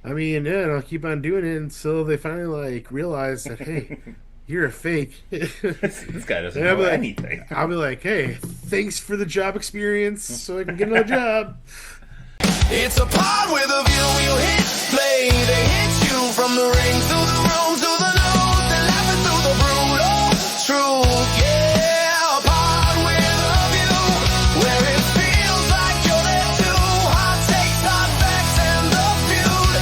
I mean, yeah, and I'll keep on doing it until they finally like realize that, hey, you're a fake. This guy doesn't And know anything. I'll be like, hey, thanks for the job experience, so I can get another job. It's a pod with a view. We'll hit play. They hit you from the ring to the room to the nose. They're laughing through the brutal truth. Yeah, a pod with a view where it feels like you're there too. Hot takes, hot facts, and the feud.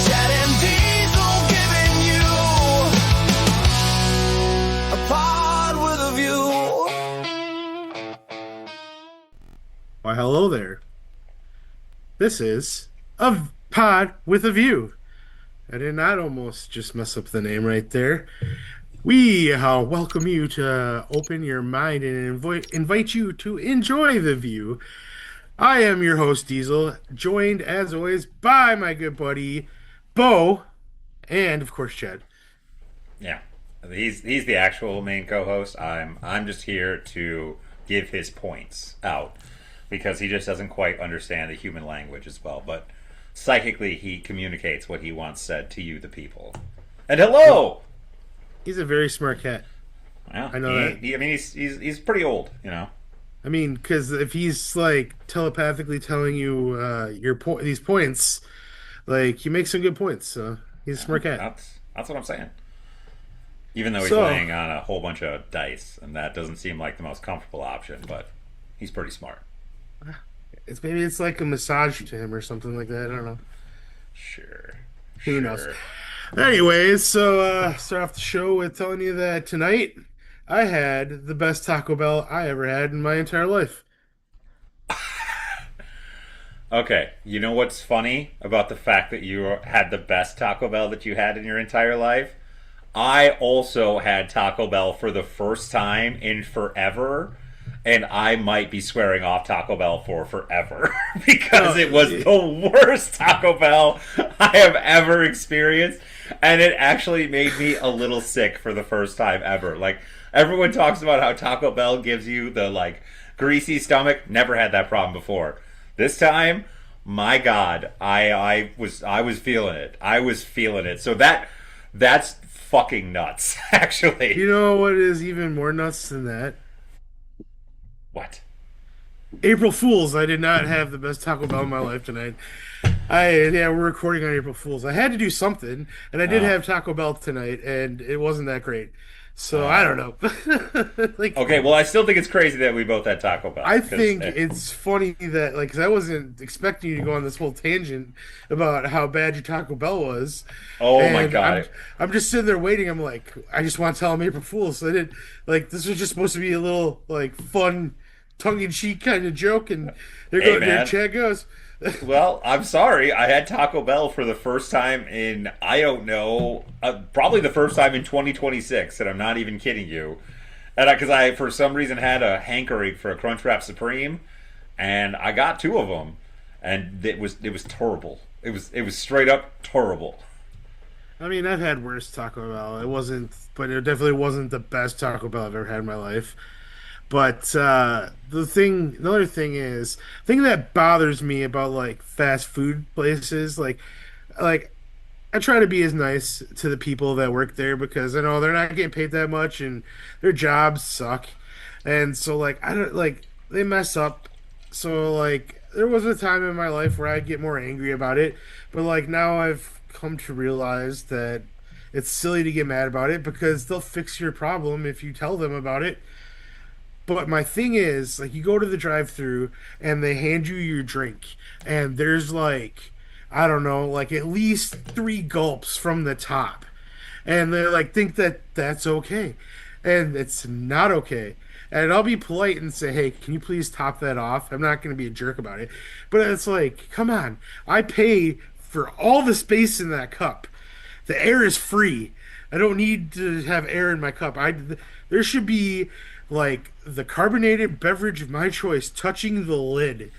Chad and Diesel giving you a pod with a view. Why, hello there. This is a pod with a view. I did not almost just mess up the name right there. We welcome you to open your mind and invite you to enjoy the view. I am your host, Diesel, joined as always by my good buddy, Bo, and of course, Chad. Yeah, he's the actual main co-host. I'm just here to give his points out because he just doesn't quite understand the human language as well. But psychically, he communicates what he wants said to you, the people. And hello. He's a very smart cat. Well, I know that. I mean, he's pretty old, you know. I mean, because if he's like telepathically telling you these points, like he makes some good points. So he's a Yeah, smart cat. that's what I'm saying. Even though he's So laying on a whole bunch of dice, and that doesn't seem like the most comfortable option, but he's pretty smart. maybe it's like a massage to him or something like that. I don't know. Sure, Who knows? sure. Anyways, so start off the show with telling you that tonight I had the best Taco Bell I ever had in my entire life. Okay, you know what's funny about the fact that you had the best Taco Bell that you had in your entire life? I also had Taco Bell for the first time in forever, and I might be swearing off Taco Bell for forever because No, it was the worst Taco Bell I have ever experienced, and it actually made me a little sick for the first time ever. Like, everyone talks about how Taco Bell gives you the, like, greasy stomach. Never had that problem before. This time, my God, I was feeling it. I was feeling it. So that's fucking nuts, actually. you know what is even more nuts than that? What? April Fools. I did not have the best Taco Bell in my life tonight. Yeah, we're recording on April Fools. I had to do something, and I did Oh. have Taco Bell tonight, and it wasn't that great. So I don't Oh. know. Like Okay, well, I still think it's crazy that we both had Taco I Bell. Because, think it's funny that like 'cause I wasn't expecting you to go on this whole tangent about how bad your Taco Bell was, oh my and God. I'm just sitting there waiting. I'm like, I just want to tell him April Fools. So I did like this was just supposed to be a little like fun, tongue in cheek kind of joke, and Hey, there man. Chad goes. Well, I'm sorry. I had Taco Bell for the first time in, I don't know, probably the first time in 2026, and I'm not even kidding you. And because for some reason, had a hankering for a Crunchwrap Supreme, and I got two of them, and it was terrible. It was straight up terrible. I mean, I've had worse Taco Bell. It wasn't, but it definitely wasn't the best Taco Bell I've ever had in my life. But the other thing is, the thing that bothers me about like fast food places, like I try to be as nice to the people that work there because I know they're not getting paid that much and their jobs suck, and so like I don't like they mess up. So like there was a time in my life where I'd get more angry about it, but like now I've come to realize that it's silly to get mad about it because they'll fix your problem if you tell them about it. But my thing is, like, you go to the drive-through and they hand you your drink, and there's like, I don't know, like at least three gulps from the top, and they like think that that's okay, and it's not okay. And I'll be polite and say, hey, can you please top that off? I'm not going to be a jerk about it, but it's like, come on, I pay for all the space in that cup. The air is free. I don't need to have air in my cup. There should be like the carbonated beverage of my choice touching the lid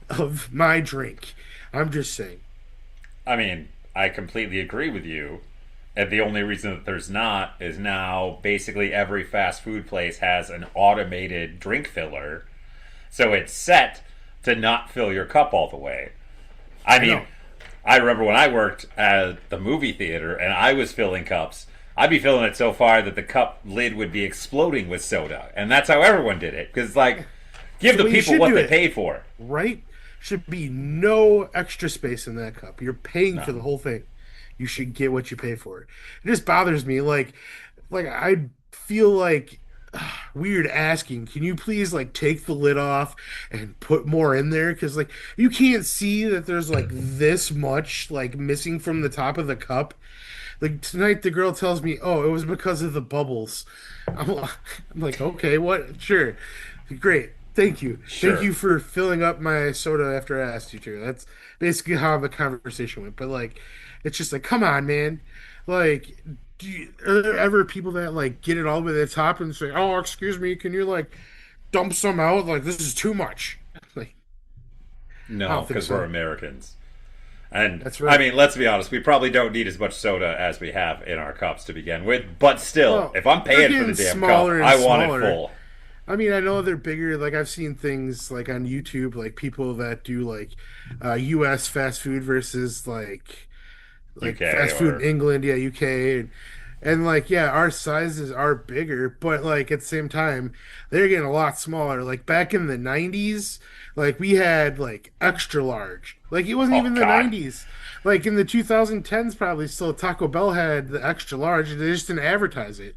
of my drink. I'm just saying. I mean, I completely agree with you. And the only reason that there's not is now basically every fast food place has an automated drink filler. So it's set to not fill your cup all the way. I I mean, know. I remember when I worked at the movie theater and I was filling cups. I'd be filling it so far that the cup lid would be exploding with soda, and that's how everyone did it. Because give So the what you people should what do they it, paid for. right? Should be no extra space in that cup. You're paying No, for the whole thing. You should get what you pay for. It just bothers me. Like I feel like weird asking, can you please like take the lid off and put more in there? Because like you can't see that there's like this much like missing from the top of the cup. Like tonight, the girl tells me, "Oh, it was because of the bubbles." I'm like, "Okay, what? Sure, great, thank sure, you for filling up my soda after I asked you to." That's basically how the conversation went. But like, it's just like, come on, man. Like, are there ever people that like get it all the way to the top and say, "Oh, excuse me, can you like dump some out? Like, this is too much." Like, I no, don't think because we're so. Americans. And That's I right. mean, let's be honest, we probably don't need as much soda as we have in our cups to begin with. But still, Well, if I'm they're paying for the getting damn cup, smaller and I want it smaller. full. I mean, I know they're bigger. Like I've seen things like on YouTube, like people that do like US fast food versus like UK fast food in or England, yeah, UK, and like yeah, our sizes are bigger, but like at the same time, they're getting a lot smaller. Like back in the 90s, like we had like extra large. Like it wasn't oh even the god, 90s. Like in the 2010s, probably still Taco Bell had the extra large. They just didn't advertise it.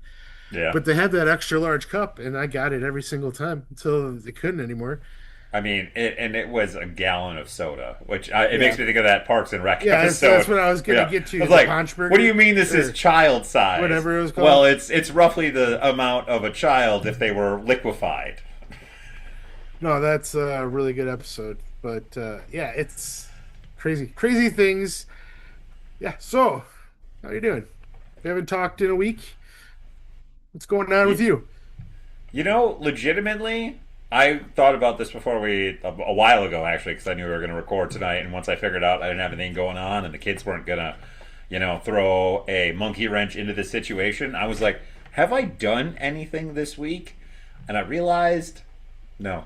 yeah. But they had that extra large cup, and I got it every single time until they couldn't anymore. I mean, it was a gallon of soda, which it makes Yeah, me think of that Parks and Rec yeah, that's episode. what I was gonna Yeah, get I to. was The like, Paunch "What do Burger you mean this is or child size?" whatever it was Well, called. it's roughly the amount of a child if they were liquefied. No, that's a really good episode. But yeah, it's crazy, crazy things. Yeah. So, how you doing? We haven't talked in a week. What's going on with you? Legitimately, I thought about this before a while ago actually, because I knew we were going to record tonight, and once I figured out I didn't have anything going on, and the kids weren't gonna, throw a monkey wrench into the situation, I was like, have I done anything this week? And I realized, no,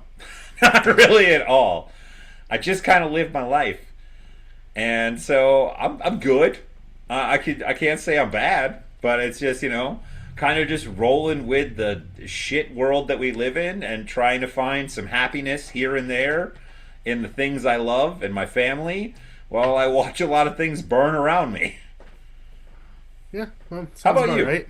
not really at all. I just kind of lived my life, and so I'm good. I can't say I'm bad, but it's just kind of just rolling with the shit world that we live in and trying to find some happiness here and there in the things I love and my family while I watch a lot of things burn around me. Yeah, well, How sounds about about you? right.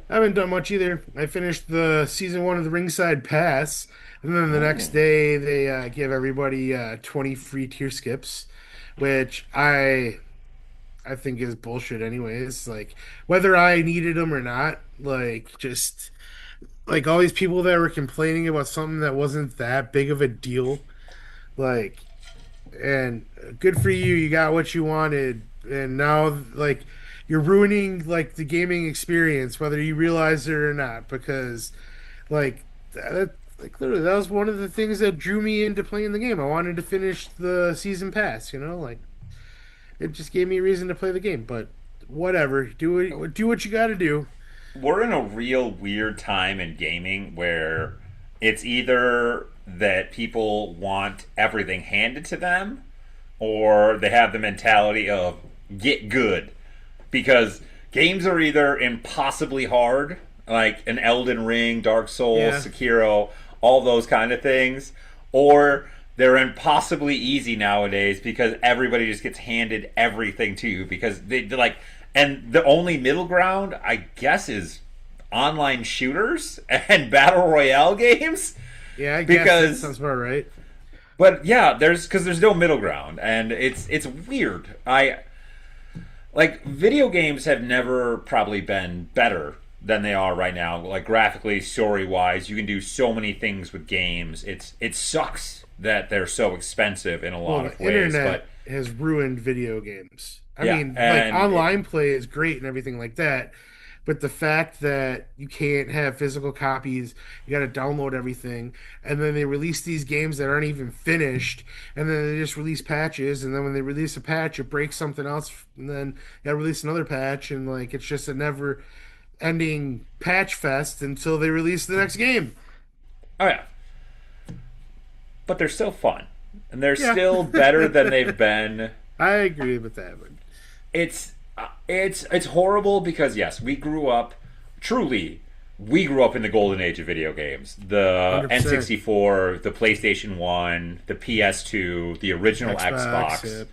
I haven't done much either. I finished the season one of the Ringside Pass, and then the next Oh, day they give everybody 20 free tier skips, which I think is bullshit anyways. Like whether I needed them or not, like just like all these people that were complaining about something that wasn't that big of a deal, like and good for you, you got what you wanted, and now like you're ruining like the gaming experience whether you realize it or not because like like literally that was one of the things that drew me into playing the game. I wanted to finish the season pass, like it just gave me a reason to play the game. But whatever, do what you got to do. we're in a real weird time in gaming where it's either that people want everything handed to them or they have the mentality of get good because games are either impossibly hard like an Elden Ring, Dark Souls, Yeah, Sekiro, all those kind of things, or they're impossibly easy nowadays because everybody just gets handed everything to you because they're like, and the only middle ground I guess is online shooters and battle royale games yeah, I guess that because sounds about right. but yeah, there's no middle ground, and it's weird. I like video games have never probably been better than they are right now. Like graphically, story wise, you can do so many things with games. It sucks that they're so expensive in a Well, lot the of ways, internet but has ruined video games. I yeah, mean, like and online play is great and everything like that, but the fact that you can't have physical copies, you got to download everything, and then they release these games that aren't even finished, and then they just release patches, and then when they release a patch, it breaks something else, and then you got to release another patch, and like it's just a never-ending patch fest until they release the next game. oh yeah, but they're still fun, and they're Yeah. still better than they've been I agree with that one. It's horrible because yes, we grew up truly. We grew up in the golden age of video games. The 100%. N64, the PlayStation 1, the PS2, the original Xbox, Xbox.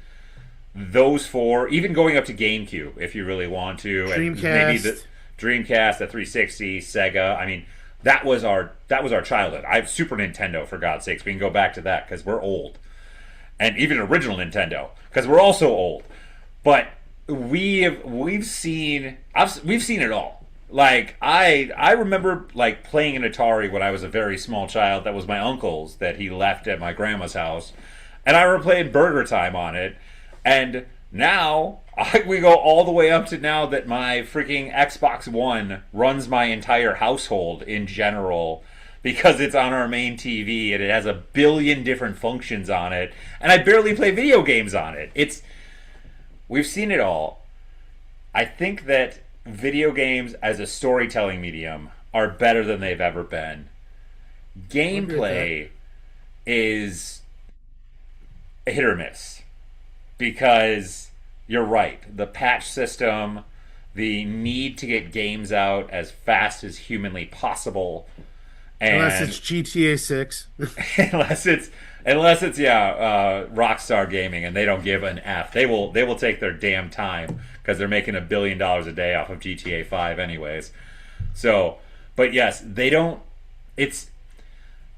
Those four, even going up to GameCube if you really want to, and maybe the Dreamcast. Dreamcast, the 360, Sega. I mean, that was our childhood. I have Super Nintendo for God's sakes. We can go back to that because we're old, and even original Nintendo because we're also old. But we've seen it all. Like I remember like playing an Atari when I was a very small child. That was my uncle's that he left at my grandma's house, and I remember playing Burger Time on it. And now we go all the way up to now that my freaking Xbox One runs my entire household in general because it's on our main TV and it has a billion different functions on it, and I barely play video games on it. It's We've seen it all. I think that video games as a storytelling medium are better than they've ever been. I agree with that. Gameplay is a hit or miss because you're right. The patch system, the need to get games out as fast as humanly possible, Unless and it's GTA 6. unless it's Rockstar Gaming and they don't give an F. They will take their damn time because they're making $1 billion a day off of GTA 5 anyways. So, but yes, they don't. It's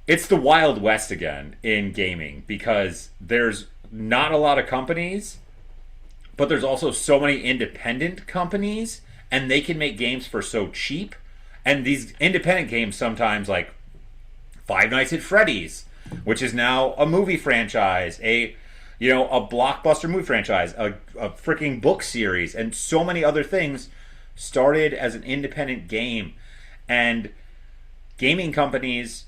it's the Wild West again in gaming because there's not a lot of companies, but there's also so many independent companies, and they can make games for so cheap. And these independent games sometimes like Five Nights at Freddy's, which is now a movie franchise, a blockbuster movie franchise, a freaking book series, and so many other things started as an independent game. And gaming companies,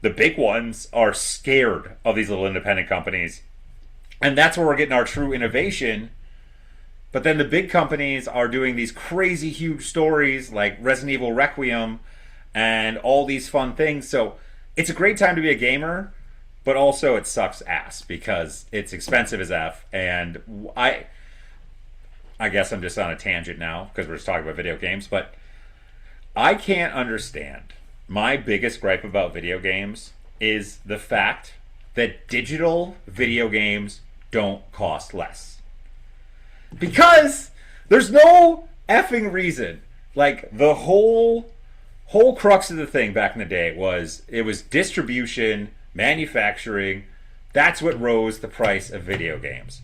the big ones, are scared of these little independent companies. And that's where we're getting our true innovation. But then the big companies are doing these crazy huge stories like Resident Evil Requiem and all these fun things. So it's a great time to be a gamer, but also it sucks ass because it's expensive as F. And I guess I'm just on a tangent now because we're just talking about video games, but I can't understand. My biggest gripe about video games is the fact that digital video games don't cost less. Because there's no effing reason. Like the whole crux of the thing back in the day was it was distribution, manufacturing. That's what rose the price of video games.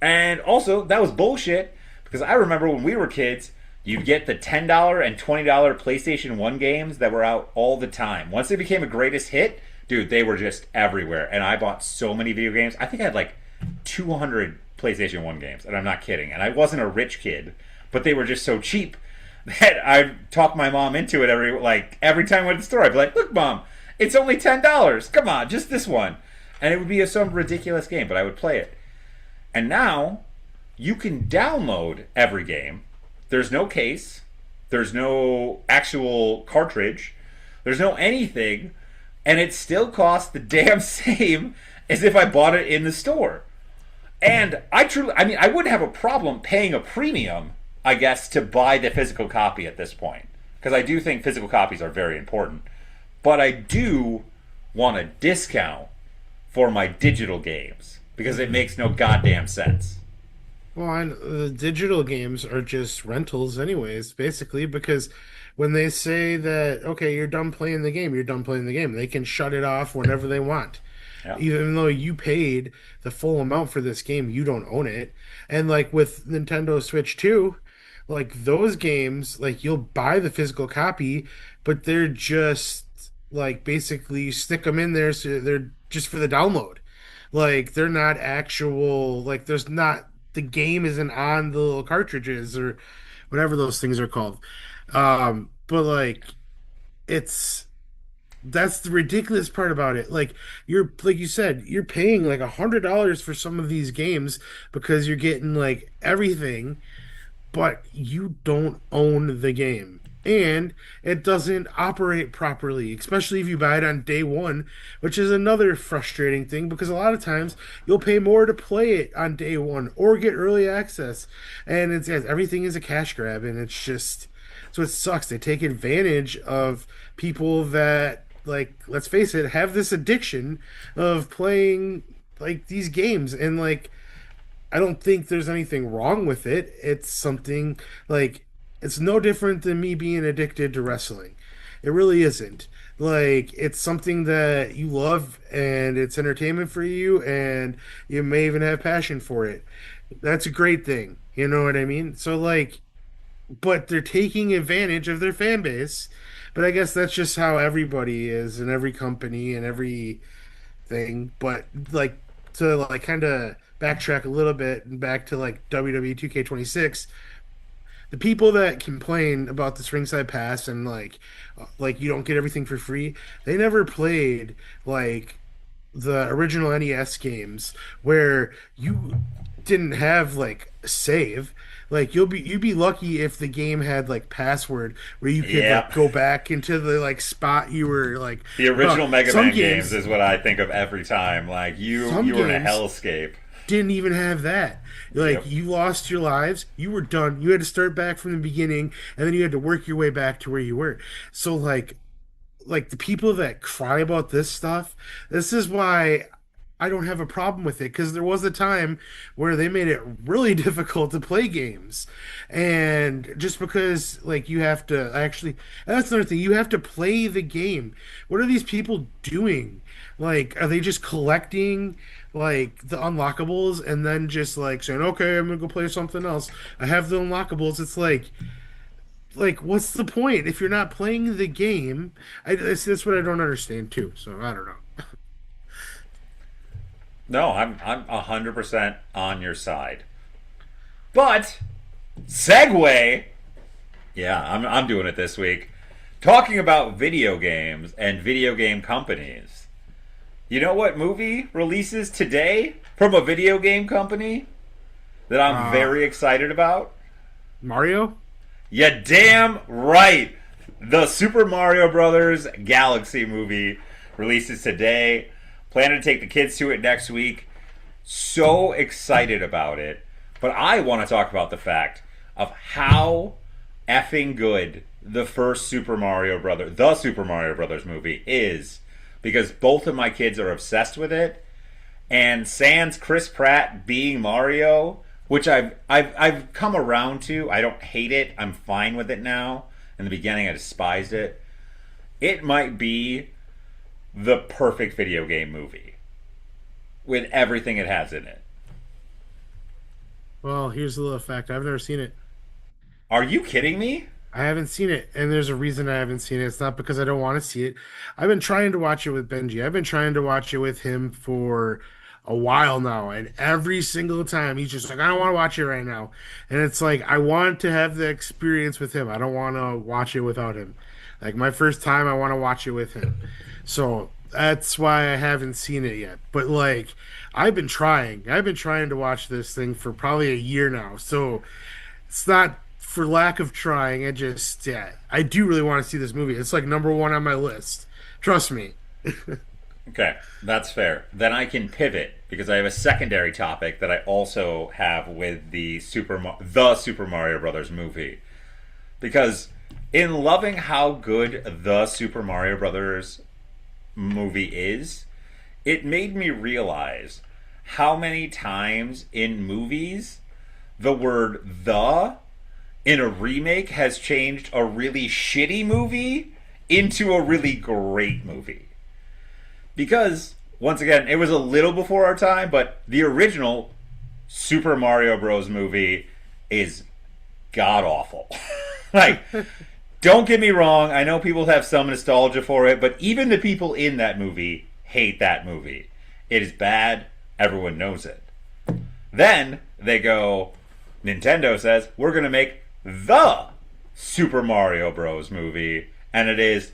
And also, that was bullshit because I remember when we were kids, you'd get the $10 and $20 PlayStation 1 games that were out all the time. Once they became a greatest hit, dude, they were just everywhere. And I bought so many video games. I think I had like 200 PlayStation 1 games, and I'm not kidding. And I wasn't a rich kid, but they were just so cheap that I'd talk my mom into it every time I went to the store. I'd be like, "Look, mom, it's only $10. Come on, just this one." And it would be some ridiculous game, but I would play it. And now you can download every game. There's no case. There's no actual cartridge. There's no anything. And it still costs the damn same as if I bought it in the store. And I wouldn't have a problem paying a premium, I guess, to buy the physical copy at this point. Because I do think physical copies are very important. But I do want a discount for my digital games. Because it makes no goddamn sense. Well, the digital games are just rentals, anyways, basically, because when they say that, okay, you're done playing the game, you're done playing the game. They can shut it off whenever they want. Yeah. Even though you paid the full amount for this game, you don't own it. And like with Nintendo Switch 2, like those games, like you'll buy the physical copy, but they're just like basically you stick them in there so they're just for the download. Like they're not actual, like there's not the game isn't on the little cartridges or whatever those things are called. But like it's that's the ridiculous part about it. Like you're like you said, you're paying like $100 for some of these games because you're getting like everything, but you don't own the game. and it doesn't operate properly, especially if you buy it on day one, which is another frustrating thing because a lot of times you'll pay more to play it on day one or get early access, and it's everything is a cash grab, and it's just so it sucks. They take advantage of people that, like, let's face it, have this addiction of playing like these games, and like I don't think there's anything wrong with it. It's something like it's no different than me being addicted to wrestling. It really isn't. Like it's something that you love and it's entertainment for you and you may even have passion for it. That's a great thing. You know what I mean? So like but they're taking advantage of their fan base. But I guess that's just how everybody is and every company and every thing. But like to like kind of backtrack a little bit and back to like WWE 2K26, the people that complain about this ringside pass and like you don't get everything for free, they never played like the original NES games where you didn't have like a save. Like you'd be lucky if the game had like password where you could Yeah. like go back into the like spot you were like The original Mega some Man games games is what I think of every time. Like some you were in a games hellscape. didn't even have that. Like Yep. you lost your lives, you were done. You had to start back from the beginning, and then you had to work your way back to where you were. So like the people that cry about this stuff, this is why I don't have a problem with it because there was a time where they made it really difficult to play games. And just because like you have to actually and that's another thing, you have to play the game. What are these people doing? Like are they just collecting like the unlockables and then just like saying, "Okay, I'm gonna go play something else. I have the unlockables." It's like what's the point if you're not playing the game? That's what I don't understand too. So I don't know. No, I'm 100% on your side. But segue. Yeah, I'm doing it this week. Talking about video games and video game companies. You know what movie releases today from a video game company that I'm Uh, very excited about? Mario? Yeah, damn right. The Super Mario Brothers Galaxy movie releases today. Planning to take the kids to it next week. So excited about it. But I want to talk about the fact of how effing good the first the Super Mario Brothers movie is, because both of my kids are obsessed with it. And sans Chris Pratt being Mario, which I've come around to. I don't hate it. I'm fine with it now. In the beginning, I despised it. It might be the perfect video game movie with everything it has in it. Well, here's a little fact. I've never seen it. Are you kidding me? I haven't seen it, and there's a reason I haven't seen it. It's not because I don't want to see it. I've been trying to watch it with Benji. I've been trying to watch it with him for a while now, and every single time he's just like, I don't want to watch it right now. And it's like I want to have the experience with him. I don't want to watch it without him. Like my first time, I want to watch it with him. So that's why I haven't seen it yet. But like I've been trying. I've been trying to watch this thing for probably a year now. So it's not for lack of trying. Yeah, I do really want to see this movie. It's like number one on my list. Trust me. Okay, that's fair. Then I can pivot because I have a secondary topic that I also have with the Super Mario Brothers movie. Because in loving how good the Super Mario Brothers movie is, it made me realize how many times in movies the word "the" in a remake has changed a really shitty movie into a really great movie. Because, once again, it was a little before our time, but the original Super Mario Bros. Movie is god awful. Like, don't get me wrong, I know people have some nostalgia for it, but even the people in that movie hate that movie. It is bad, everyone knows it. Then they go, Nintendo says, we're going to make the Super Mario Bros. Movie, and it is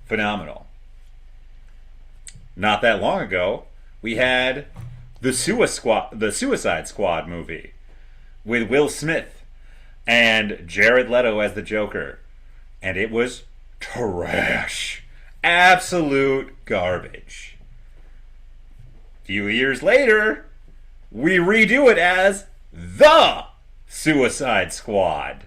phenomenal. Not that long ago, we had the Suicide Squad movie with Will Smith and Jared Leto as the Joker. and it was trash. Absolute garbage. A few years later, we redo it as The Suicide Squad.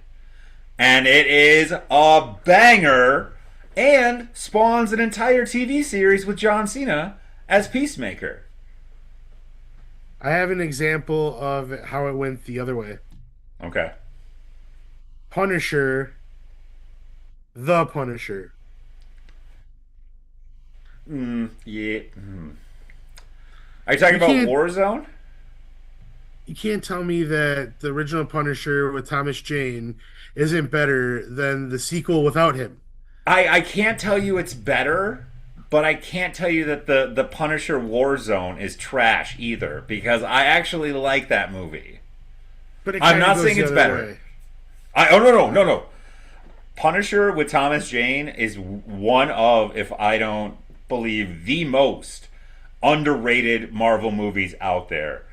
And it is a banger and spawns an entire TV series with John Cena as Peacemaker. I have an example of how it went the other way. Okay. Punisher, the Punisher. Yeah. Are you talking You about can't Warzone? you can't tell me that the original Punisher with Thomas Jane isn't better than the sequel without him. I can't tell you it's better, but I can't tell you that the Punisher Warzone is trash either, because I actually like that movie. But it I'm kind of not goes saying the it's other better. way. Oh, no. Punisher with Thomas Jane is one of, if I don't believe, the most underrated Marvel movies out there.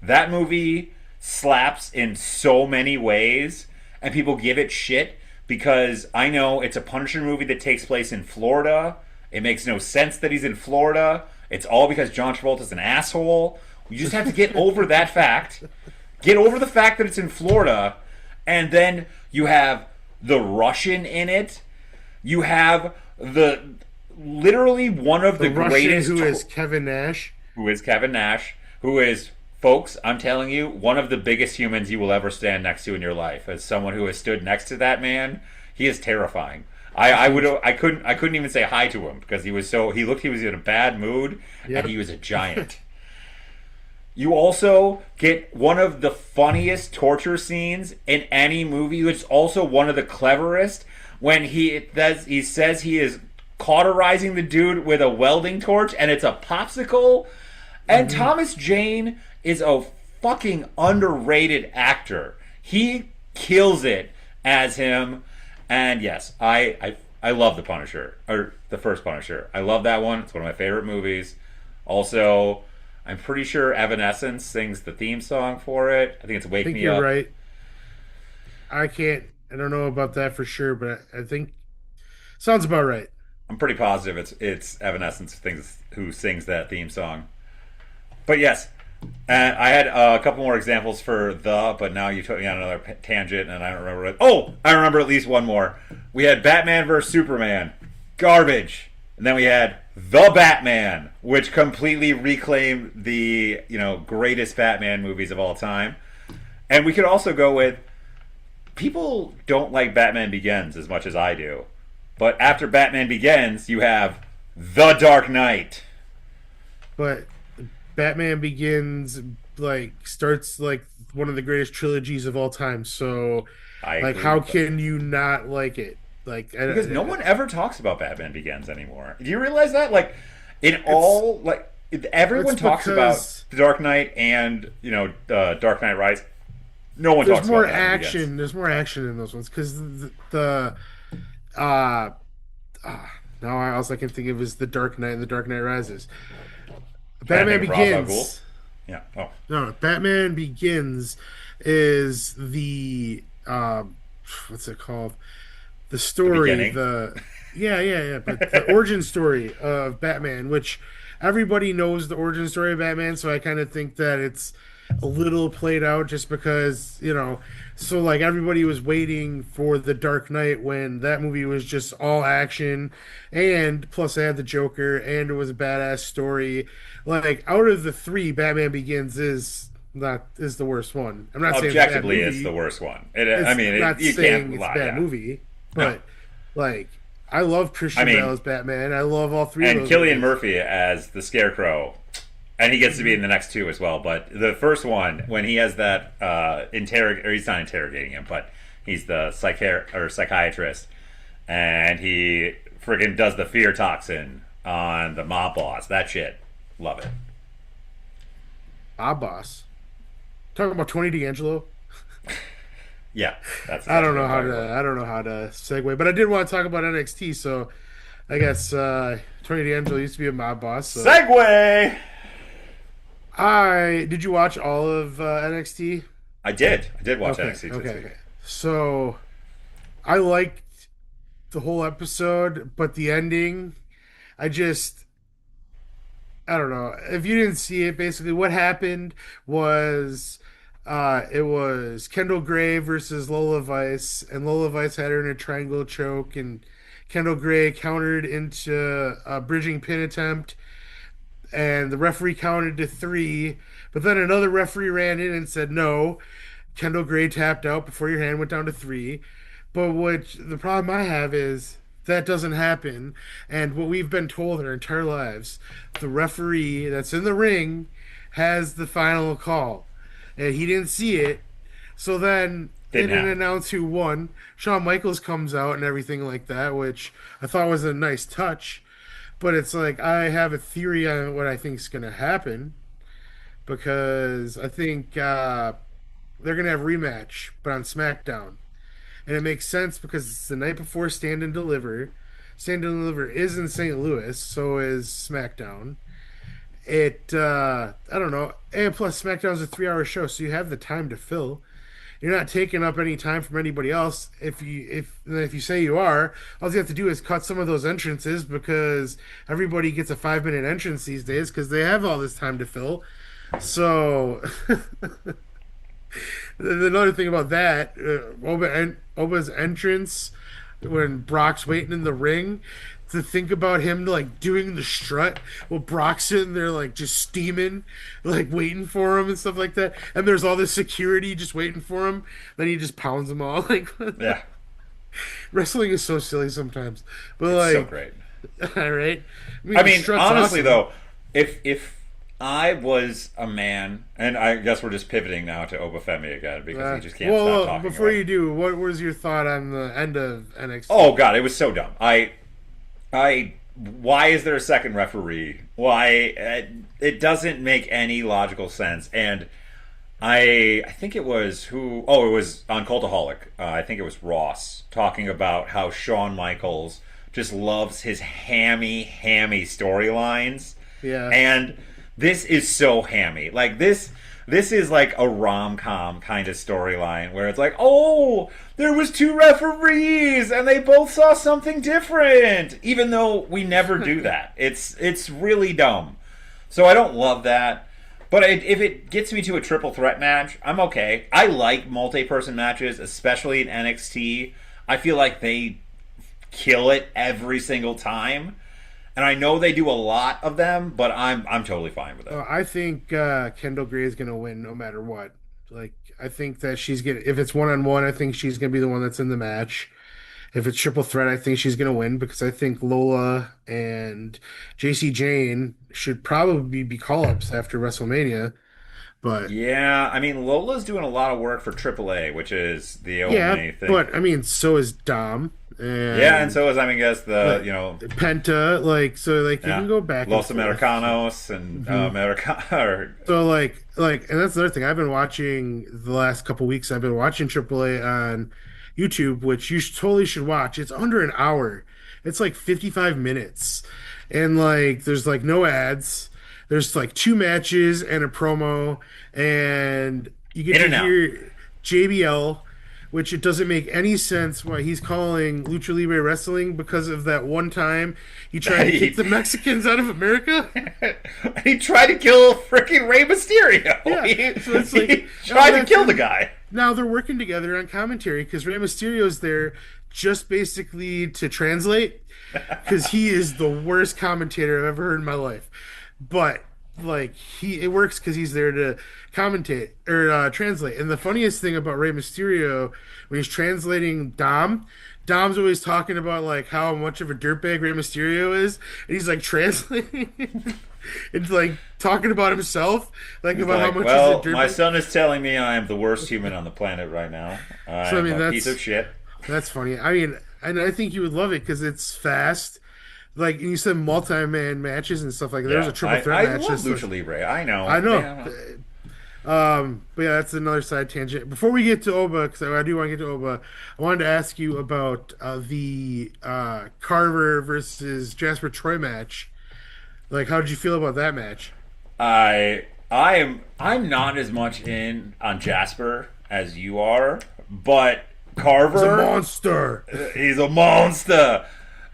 That movie slaps in so many ways, and people give it shit because I know it's a Punisher movie that takes place in Florida. It makes no sense that he's in Florida. It's all because John Travolta's an asshole. You just have to get over that fact. Get over the fact that it's in Florida, and then you have the Russian in it. You have the literally one of the The Russian greatest who is Kevin Nash. who is Kevin Nash, who is, folks, I'm telling you, one of the biggest humans you will ever stand next to in your life. As someone who has stood next to that man, he is terrifying. I couldn't even say hi to him because he was he was in a bad mood, Yep. and he was a giant. You also get one of the funniest torture scenes in any movie. It's also one of the cleverest when he says he is cauterizing the dude with a welding torch and it's a popsicle. And Thomas Jane is a fucking underrated actor. He kills it as him. And yes, I love The Punisher, or the first Punisher. I love that one. It's one of my favorite movies. Also, I'm pretty sure Evanescence sings the theme song for it. I think it's I Wake think Me you're Up. right. I don't know about that for sure, but I think sounds about right. I'm pretty positive it's Evanescence who sings that theme song. But yes, I had a couple more examples for but now you took me on another tangent, and I don't remember it. Oh, I remember at least one more. We had Batman vs Superman, garbage, and then we had The Batman, which completely reclaimed the greatest Batman movies of all time. And we could also go with, people don't like Batman Begins as much as I do, but after Batman Begins, you have The Dark Knight. But Batman Begins starts like one of the greatest trilogies of all time. So I like agree how with that. can you not like it? Because no one ever talks about Batman Begins anymore. Do you realize that? Like, everyone it's talks about because The Dark Knight and Dark Knight Rise. No one there's talks more about Batman Begins. action. There's more action in those ones because the uh, now all I can think of is the Dark Knight and the Dark Knight Rises. Can I Batman think of Ra's al Ghul? Begins. Yeah. Oh, No, Batman Begins is the what's it called? The the story, beginning. but the origin story of Batman, which everybody knows the origin story of Batman, so I kind of think that it's a little played out just because, so like everybody was waiting for the Dark Knight when that movie was just all action, and plus I had the Joker and it was a badass story. Like out of the three, Batman Begins is the worst one. I'm not saying it's a bad Objectively, it's movie. the worst one. It's not You saying can't it's a lie. bad Yeah. movie, No. but like I love Christian I mean, Bale as Batman. I love all three of And those Cillian movies. Murphy as the Scarecrow, and he gets to be in the next two as well. But the first one, when he has that or he's not interrogating him, but he's the psychiatrist, and he friggin' does the fear toxin on the mob boss. That shit, love it. Bob Boss. Talking about Tony D'Angelo. Yeah, that's. I don't exactly know what how I'm to talking about. I don't know how to segue, but I did want to talk about NXT. So I guess Tony D'Angelo used to be a mob boss. So Segway. I did you watch all of NXT? I did. I did watch Okay, NXT this okay, week. okay. So I liked the whole episode, but the ending, I just I don't know. If you didn't see it, basically what happened was it was Kendall Gray versus Lola Vice, and Lola Vice had her in a triangle choke, and Kendall Gray countered into a bridging pin attempt, and the referee counted to three, but then another referee ran in and said no. Kendall Gray tapped out before your hand went down to three. But what the problem I have is that doesn't happen. And what we've been told our entire lives, the referee that's in the ring has the final call. And he didn't see it. So then they Didn't didn't happen. announce who won. Shawn Michaels comes out and everything like that, which I thought was a nice touch. But it's like I have a theory on what I think is going to happen because I think they're going to have a rematch, but on SmackDown. And it makes sense because it's the night before Stand and Deliver. Stand and Deliver is in St. Louis, so is SmackDown. I don't know. And plus, SmackDown's a 3 hour show, so you have the time to fill. You're not taking up any time from anybody else. If you say you are, all you have to do is cut some of those entrances because everybody gets a 5 minute entrance these days because they have all this time to fill. So another thing about that, Oba's entrance when Brock's waiting in the ring, to think about him like doing the strut while Brock's sitting there like just steaming, like waiting for him and stuff like that, and there's all this security just waiting for him, then he just pounds them all. Like Yeah, wrestling is so silly sometimes, but it's so like, great. all right. I mean, I the mean, strut's honestly awesome. though, if I was a man, and I guess we're just pivoting now to Obafemi again because he just can't stop talking Before about it. you do, what was your thought on the end of Oh NXT? god, it was so dumb. Why is there a second referee? Why it doesn't make any logical sense. And I think it was who? Oh, it was on Cultaholic. I think it was Ross talking about how Shawn Michaels just loves his hammy storylines, Yeah. and this is so hammy. Like this is like a rom com kind of storyline where it's like, oh, there was two referees and they both saw something different, even though we never do that. It's really dumb. So I don't love that. But if it gets me to a triple threat match, I'm okay. I like multi-person matches, especially in NXT. I feel like they kill it every single time. And I know they do a lot of them, but I'm totally fine with it. I think Kendall Gray is gonna win no matter what. Like I think that she's gonna if it's 1-on-1, I think she's gonna be the one that's in the match. If it's triple threat, I think she's gonna win because I think Lola and JC Jane should probably be call-ups after WrestleMania. But Yeah, I mean Lola's doing a lot of work for AAA, which is the yeah, only thing. but I mean, so is Dom Yeah, and and so is I mean, guess the like Penta. Like so, like you yeah can go back and Los forth. Americanos and Mhm. America. So and that's another thing. I've been watching the last couple weeks. I've been watching AAA on YouTube, which you totally should watch. It's under an hour. It's like 55 minutes, and like there's like no ads. There's like two matches and a promo, and you get In to and out. hear JBL, which it doesn't make any sense why he's calling Lucha Libre Wrestling because of that one time he tried to kick he, the Mexicans out of America. he tried to kill freaking Rey Mysterio. Yeah, so it's like He oh, tried to kill the guy. now they're working together on commentary because Rey Mysterio's there just basically to translate because he is the worst commentator I've ever heard in my life. But like it works because he's there to commentate or translate. And the funniest thing about Rey Mysterio when he's translating Dom's always talking about like how much of a dirtbag Rey Mysterio is, and he's like translating. It's like talking about himself, like He's about how like, much he's a well, my dirtbag. son is telling me I am the worst human on the planet right now. I So I am mean a piece of shit. that's funny. I mean, and I think you would love it because it's fast. Like you said, multi-man matches and stuff like that. There was Yeah, a triple threat I match. love That's Lucha Libre. I know. I know. Yeah, But yeah, that's another side tangent. Before we get to Oba, because I do want to get to Oba, I wanted to ask you about the Carver versus Jasper Troy match. Like, how did you feel about that match? I'm not as much in on Jasper as you are, but He's a Carver, monster. he's a monster.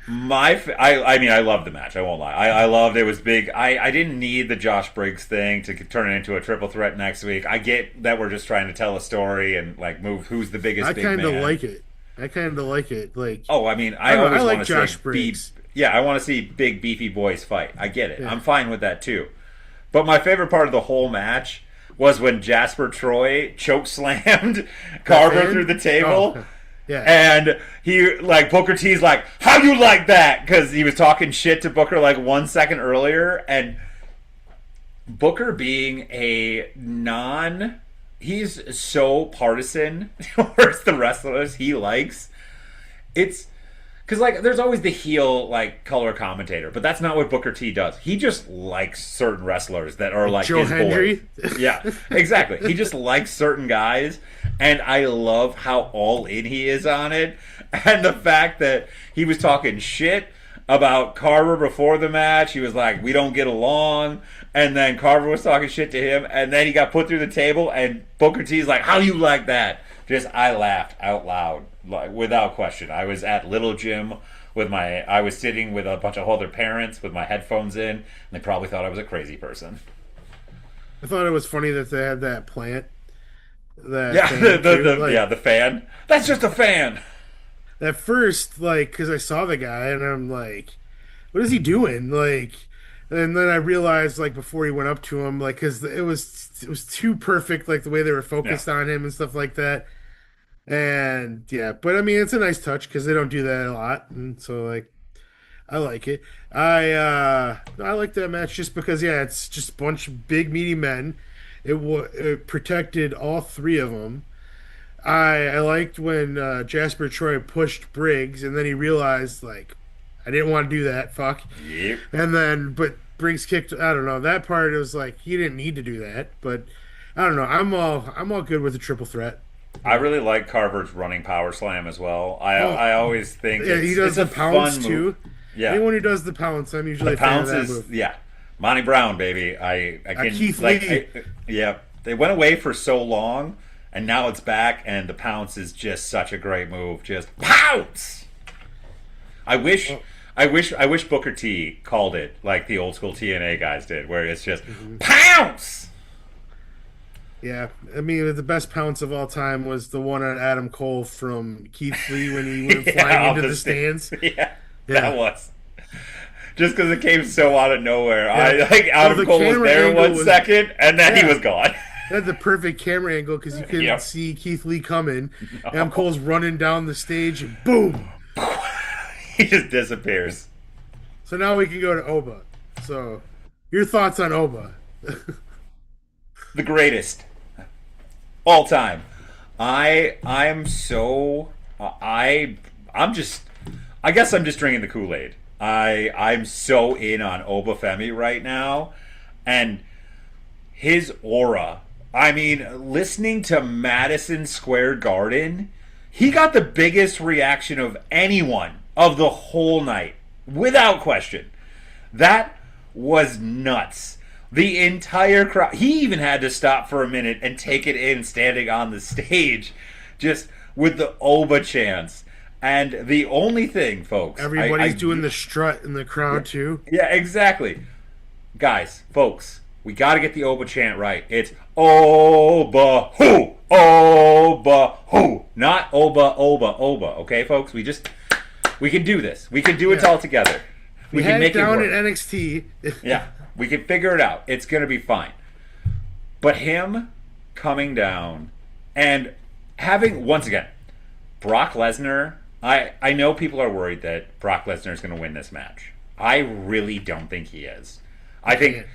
I mean, I loved the match. I won't lie. I loved it. It was big. I didn't need the Josh Briggs thing to turn it into a triple threat next week. I get that we're just trying to tell a story and like move who's the biggest I big kind of man. like it. I kind of like it. Like, Oh, I mean, I I don't know, always I like want to Josh see Briggs. yeah, I want to see big beefy boys fight. I get it. Yeah. I'm fine with that too. But my favorite part of the whole match was when Jasper Troy choke slammed Carver fan? through the table. Oh, yeah. And he, like, Booker T's like, how you like that? Because he was talking shit to Booker like 1 second earlier. And Booker being he's so partisan towards the wrestlers he likes. It's because, like, there's always the heel, like, color commentator, but that's not what Booker T does. He just likes certain wrestlers that are like Joe his Hendry? boys. Yeah, exactly. He just likes certain guys, and I love how all in he is on it, and the fact that he was talking shit about Carver before the match. He was like, "We don't get along," and then Carver was talking shit to him, and then he got put through the table, and Booker T's like, "How you like that?" Just I laughed out loud, like, without question. I was at Little Gym I was sitting with a bunch of other parents with my headphones in, and they probably thought I was a crazy person. I thought it was funny that they had that plant. That Yeah, fan too. Like, the fan. That's just a fan. at first, like, because I saw the guy and I'm like, what is he doing? Like, and then I realized, like, before he went up to him, like, because it was too perfect, like the way they were Yeah. focused on him and stuff like that. And yeah, but I mean, it's a nice touch because they don't do that a lot, and so like, I like it. I like that match just because yeah, it's just a bunch of big meaty men. It protected all three of them. I liked when Jasper Troy pushed Briggs, and then he realized like I didn't want to do that. Fuck. Yep. And then but Briggs kicked. I don't know that part. It was like he didn't need to do that, but I don't know. I'm all good with the triple threat. I really like Carver's running power slam as well. I always think Yeah, he does it's the a pounce fun too. move. Yeah, Anyone who does the pounce, I'm usually the a fan pounce of that is move. yeah, Monty Brown baby. I can Keith like Lee. yeah. They went away for so long, and now it's back, and the pounce is just such a great move. Just pounce. I wish. Oh. I wish Booker T called it like the old school TNA guys did, where it's just Mm-hmm. pounce. Yeah, I mean the best pounce of all time was the one on Adam Cole from Keith Lee when he went Yeah, flying off into the stands. Yeah, Yeah. that was. Just because it came so out of nowhere. I Yeah. like Adam the Cole was camera there angle 1 was- second, and then he Yeah. was gone. It had the perfect camera angle because you couldn't Yep. see Keith Lee coming. Adam Cole's running down the stage and boom. He just disappears. So now we can go to Oba. So, your thoughts on Oba? The greatest. All time. I'm so I'm just I guess I'm just drinking the Kool-Aid. I'm so in on Oba Femi right now, and his aura. I mean, listening to Madison Square Garden, he got the biggest reaction of anyone of the whole night, without question. That was nuts. The entire crowd. He even had to stop for a minute and take it in standing on the stage, just with the Oba chants. And the only thing, folks, Everybody's doing the strut in the crowd too. yeah, exactly. Guys, folks, we got to get the Oba chant right. It's Oba Hoo, Oba Hoo, not Oba Oba Oba. Okay, folks, we can do this. We can do it Yeah. all together. We can had make it down work. at NXT. Yeah, we can figure it out. It's going to be fine. But him coming down and having, once again, Brock Lesnar, I know people are worried that Brock Lesnar is going to win this match. I really don't think he is. I think,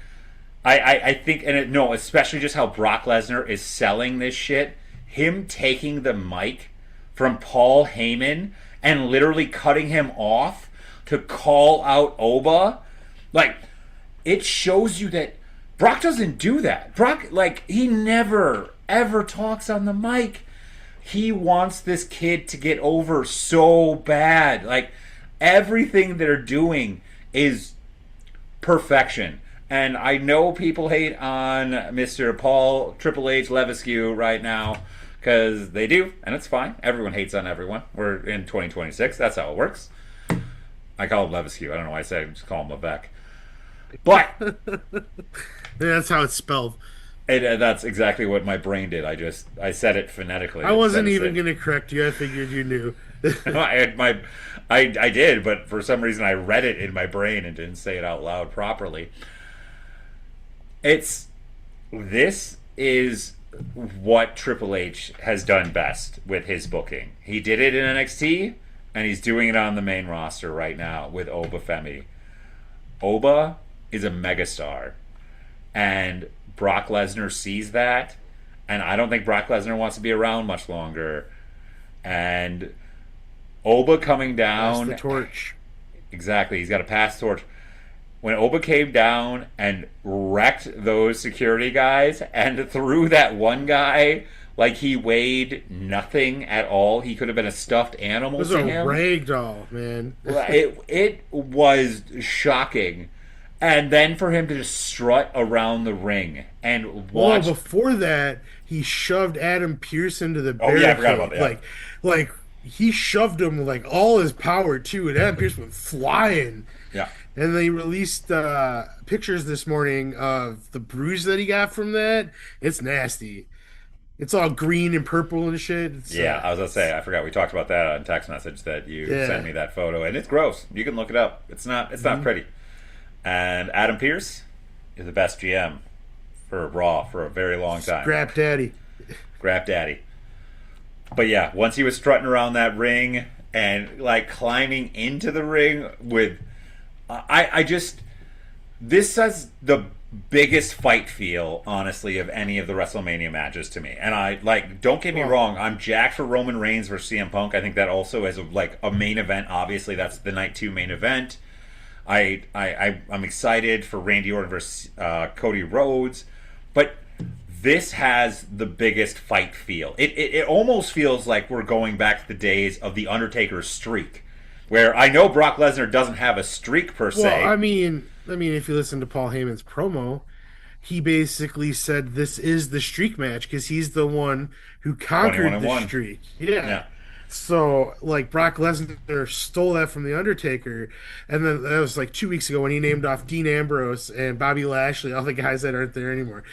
I think, no, especially just how Brock Lesnar is selling this shit. Him taking the mic from Paul Heyman and literally cutting him off to call out Oba, like, it shows you that Brock doesn't do that. Brock, like, he never, ever talks on the mic. He wants this kid to get over so bad. Like, everything they're doing is perfection. And I know people hate on Mr. Paul Triple H Levesque right now because they do, and it's fine. Everyone hates on everyone. We're in 2026. That's how it works. I call him Levesque. I don't know why I said just call him Levesque. But That's how it's spelled. that's exactly what my brain did. I said it phonetically I wasn't instead of even saying. gonna correct you. I figured you knew. I had my, I did, but for some reason I read it in my brain and didn't say it out loud properly. It's this is what Triple H has done best with his booking. He did it in NXT, and he's doing it on the main roster right now with Oba Femi. Oba is a megastar, and Brock Lesnar sees that, and I don't think Brock Lesnar wants to be around much longer. And Oba coming That's the down, torch. exactly, he's got to pass the torch. When Oba came down and wrecked those security guys and threw that one guy like he weighed nothing at all, he could have been a stuffed It animal was to a him. rag doll, man. It was shocking. And then for him to just strut around the ring and Well, watch. before that, he shoved Adam Pearce into the Oh yeah, I forgot about barricade. that. Like he shoved him with like all his power too, and Adam Pearce went flying. Yeah. And they released pictures this morning of the bruise that he got from that. It's nasty. It's all green and purple and shit. Yeah, I was gonna say I forgot we talked about that on text message that you Yeah. sent me that photo, and it's gross. You can look it up. It's not pretty. And Adam Pearce is the best GM for Raw for a very long time. Scrap Daddy. Grab Daddy. But yeah, once he was strutting around that ring and like climbing into the ring with, I just this has the biggest fight feel, honestly, of any of the WrestleMania matches to me. And I like, don't get me Well, wrong, I'm jacked for Roman Reigns versus CM Punk. I think that also is like a main event. Obviously, that's the night two main event. I'm excited for Randy Orton versus Cody Rhodes, but this has the biggest fight feel. It almost feels like we're going back to the days of the Undertaker's streak, where I know Brock Lesnar doesn't have a streak per se. Well, I mean, if you listen to Paul Heyman's promo, he basically said this is the streak match because he's the one who 21 conquered and the 1. streak. Yeah. Yeah. So, like, Brock Lesnar stole that from The Undertaker. And then that was like 2 weeks ago when he named off Dean Ambrose and Bobby Lashley, all the guys that aren't there anymore.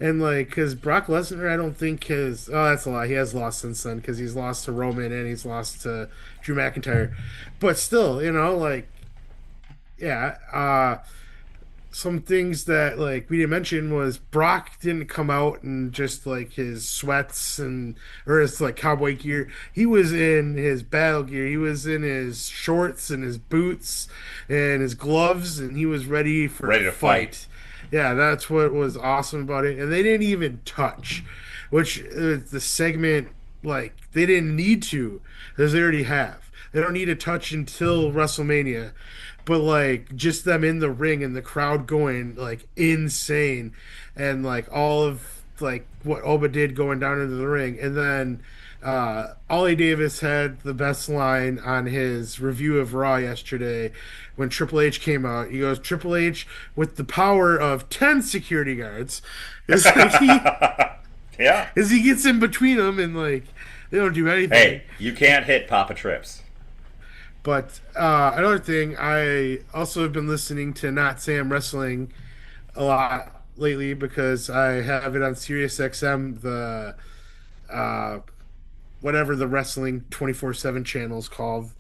And, like, because Brock Lesnar, I don't think has. Oh, that's a lie. He has lost since then because he's lost to Roman and he's lost to Drew McIntyre. But still, like, yeah. Some things that like we didn't mention was Brock didn't come out in just like his sweats and or his like cowboy gear. He was in his battle gear. He was in his shorts and his boots and his gloves, and he was ready for Ready a to fight. Yeah, that's what was awesome about it. And they didn't even touch, which the segment like they didn't need to because they already have. They don't need to touch until WrestleMania, but like just them in the ring and the crowd going like insane, and like all of like what Oba did going down into the ring, and then Ollie Davis had the best line on his review of Raw yesterday when Triple H came out. He goes, "Triple H with the power of 10 security guards." It's like Yeah. as he gets in between them and like they don't do anything. Hey, you can't hit Papa Trips. But another thing, I also have been listening to Not Sam Wrestling a lot lately because I have it on Sirius XM, the uh, whatever the wrestling 24/7 channel is called.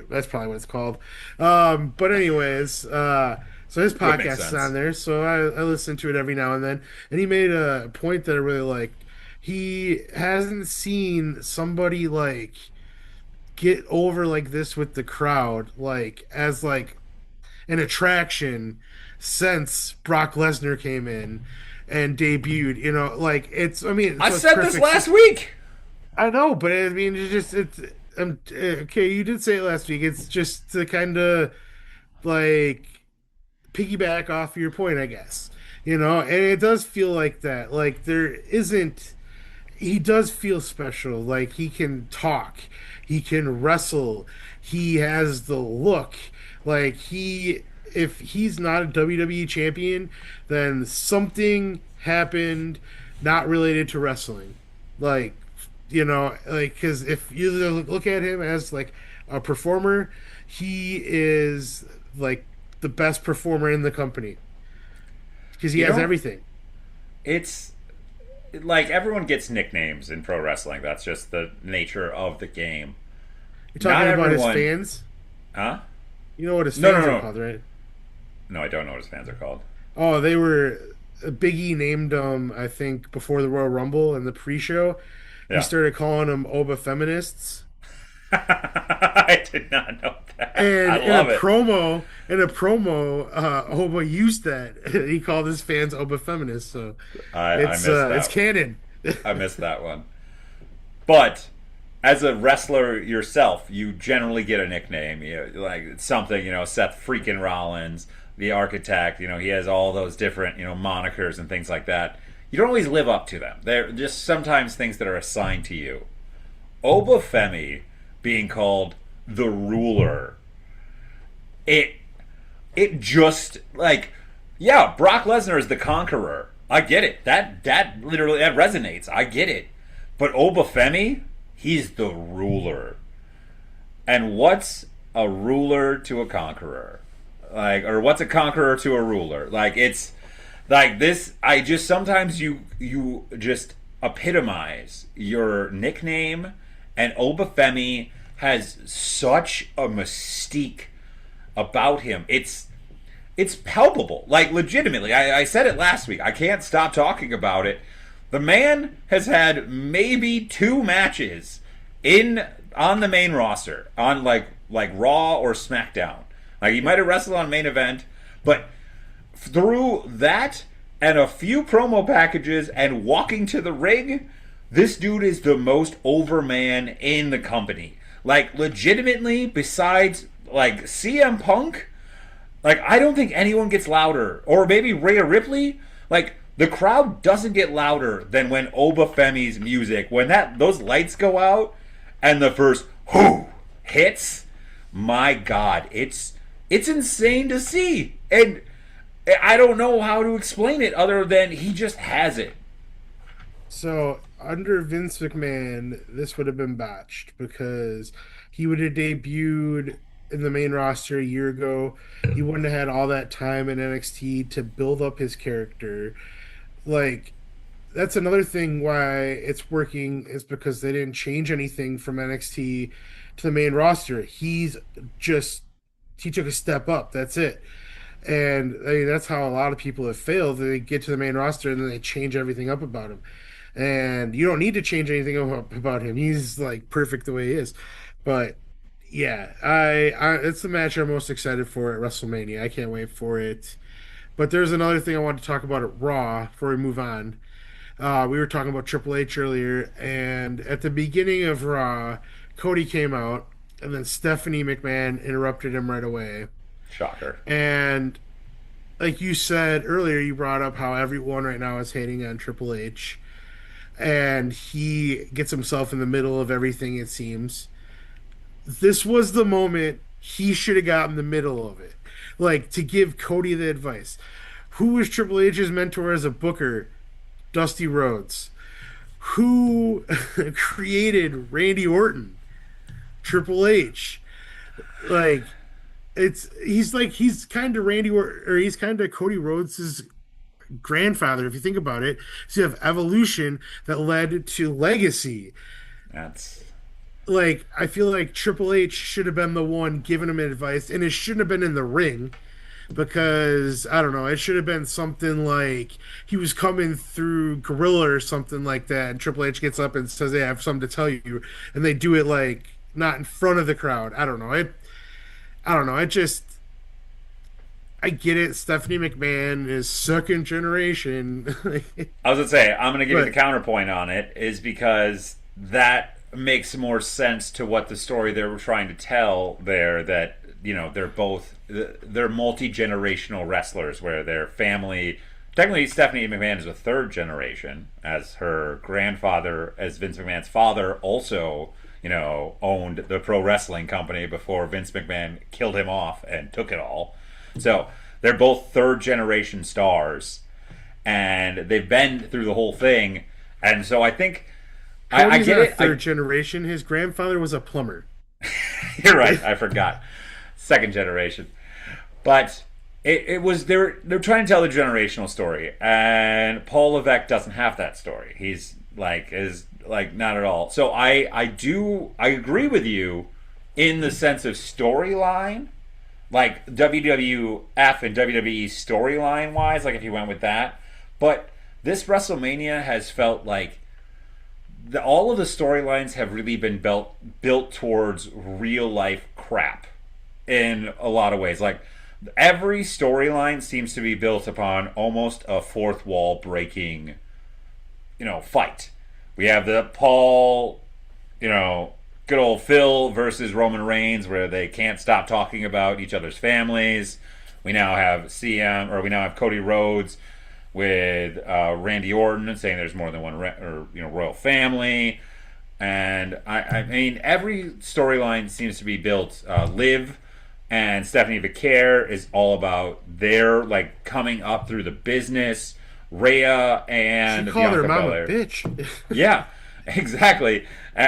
That's probably what it's called. But anyways, so his Would make podcast is sense. on there, so I listen to it every now and then. And he made a point that I really liked. He hasn't seen somebody like get over like this with the crowd, like as like an attraction since Brock Lesnar came in and debuted. Like it's. I mean, I so it's said this perfect. last week. I know, but I mean, it's. Okay. You did say it last week. It's just to kind of like piggyback off your point, I guess. And it does feel like that. Like there isn't. He does feel special. Like he can talk, he can wrestle, he has the look. Like if he's not a WWE champion, then something happened not related to wrestling. Like like because if you look at him as like a performer, he is like the best performer in the company because he You has know, everything. it's like everyone gets nicknames in pro wrestling. That's just the nature of the game. You're Not talking about his everyone, fans. huh? You know what his No, no, fans are no, called, right? no. I don't know what his fans are called. Oh, they were Biggie named him, I think, before the Royal Rumble in the pre-show. He Yeah, started calling them Oba feminists. I did not know that. And I love it. Oba used that. He called his fans Oba feminists. So I missed it's that. canon. I missed that one. But as a wrestler yourself, you generally get a nickname. Like it's something, Seth freaking Rollins, the Architect. He has all those different, monikers and things like that. You don't always live up to them. They're just sometimes things that are assigned to you. Obafemi being called the ruler. It it just like yeah, Brock Lesnar is the conqueror. I get it. That literally that resonates. I get it. But Obafemi, he's the ruler. And what's a ruler to a conqueror? Like or what's a conqueror to a ruler? Like it's like this I just sometimes you just epitomize your nickname and Obafemi has such a mystique about him. It's palpable. Like legitimately. I said it last week. I can't stop talking about it. The man has had maybe two matches in on the main roster on like Raw or SmackDown. Like he might have wrestled on main event, but through that and a few promo packages and walking to the ring, this dude is the most over man in the company. Like legitimately, besides like CM Punk, like I don't think anyone gets louder. Or maybe Rhea Ripley. Like the crowd doesn't get louder than when Obafemi's music, when those lights go out and the first whoo hits. My God, it's insane to see, and I don't know how to explain it other than he just has it. So under Vince McMahon, this would have been botched because he would have debuted in the main roster a year ago. He wouldn't have had all that time in NXT to build up his character. Like that's another thing why it's working is because they didn't change anything from NXT to the main roster. Just he took a step up. That's it. And I mean, that's how a lot of people have failed. They get to the main roster and then they change everything up about him. And you don't need to change anything about him. He's like perfect the way he is. But yeah, it's the match I'm most excited for at WrestleMania. I can't wait for it. But there's another thing I want to talk about at Raw before we move on. We were talking about Triple H earlier, and at the beginning of Raw, Cody came out, and then Stephanie McMahon interrupted him right away. Shocker. And like you said earlier, you brought up how everyone right now is hating on Triple H, and he gets himself in the middle of everything, it seems. This was the moment he should have gotten the middle of it. Like to give Cody the advice. Who was Triple H's mentor as a booker? Dusty Rhodes. Who created Randy Orton? Triple H. Like he's kind of Randy or he's kind of Cody Rhodes's grandfather if you think about it. So you have evolution that led to legacy. That's Like I feel like Triple H should have been the one giving him advice, and it shouldn't have been in the ring because I don't know, it should have been something like he was coming through Gorilla or something like that, and Triple H gets up and says, "Hey, I have something to tell you," and they do it like not in front of the crowd. I don't know. I don't know. I get it. Stephanie McMahon is second generation, I was gonna say I'm gonna give you the but counterpoint on it is because that makes more sense to what the story they were trying to tell there that they're multi-generational wrestlers where their family technically Stephanie McMahon is a third generation as her grandfather as Vince McMahon's father also owned the pro wrestling company before Vince McMahon killed him off and took it all. So they're both third generation stars and they've been through the whole thing. And so I think I Cody's get not it. third generation. His grandfather was a plumber. You're right. I forgot. Second generation. But it was they're trying to tell the generational story, and Paul Levesque doesn't have that story. He's like is like not at all. So I agree with you in the sense of storyline, like WWF and WWE storyline wise. Like if you went with that, but this WrestleMania has felt like all of the storylines have really been built towards real life crap in a lot of ways. Like every storyline seems to be built upon almost a fourth wall breaking, fight. We have the Paul, good old Phil versus Roman Reigns, where they can't stop talking about each other's families. We now have we now have Cody Rhodes with Randy Orton saying there's more than one royal family. And I mean, every storyline seems to be built. Liv and Stephanie Vicaire is all about their like coming up through the business. Rhea She and called her Bianca mom a Belair. bitch. Yeah, exactly.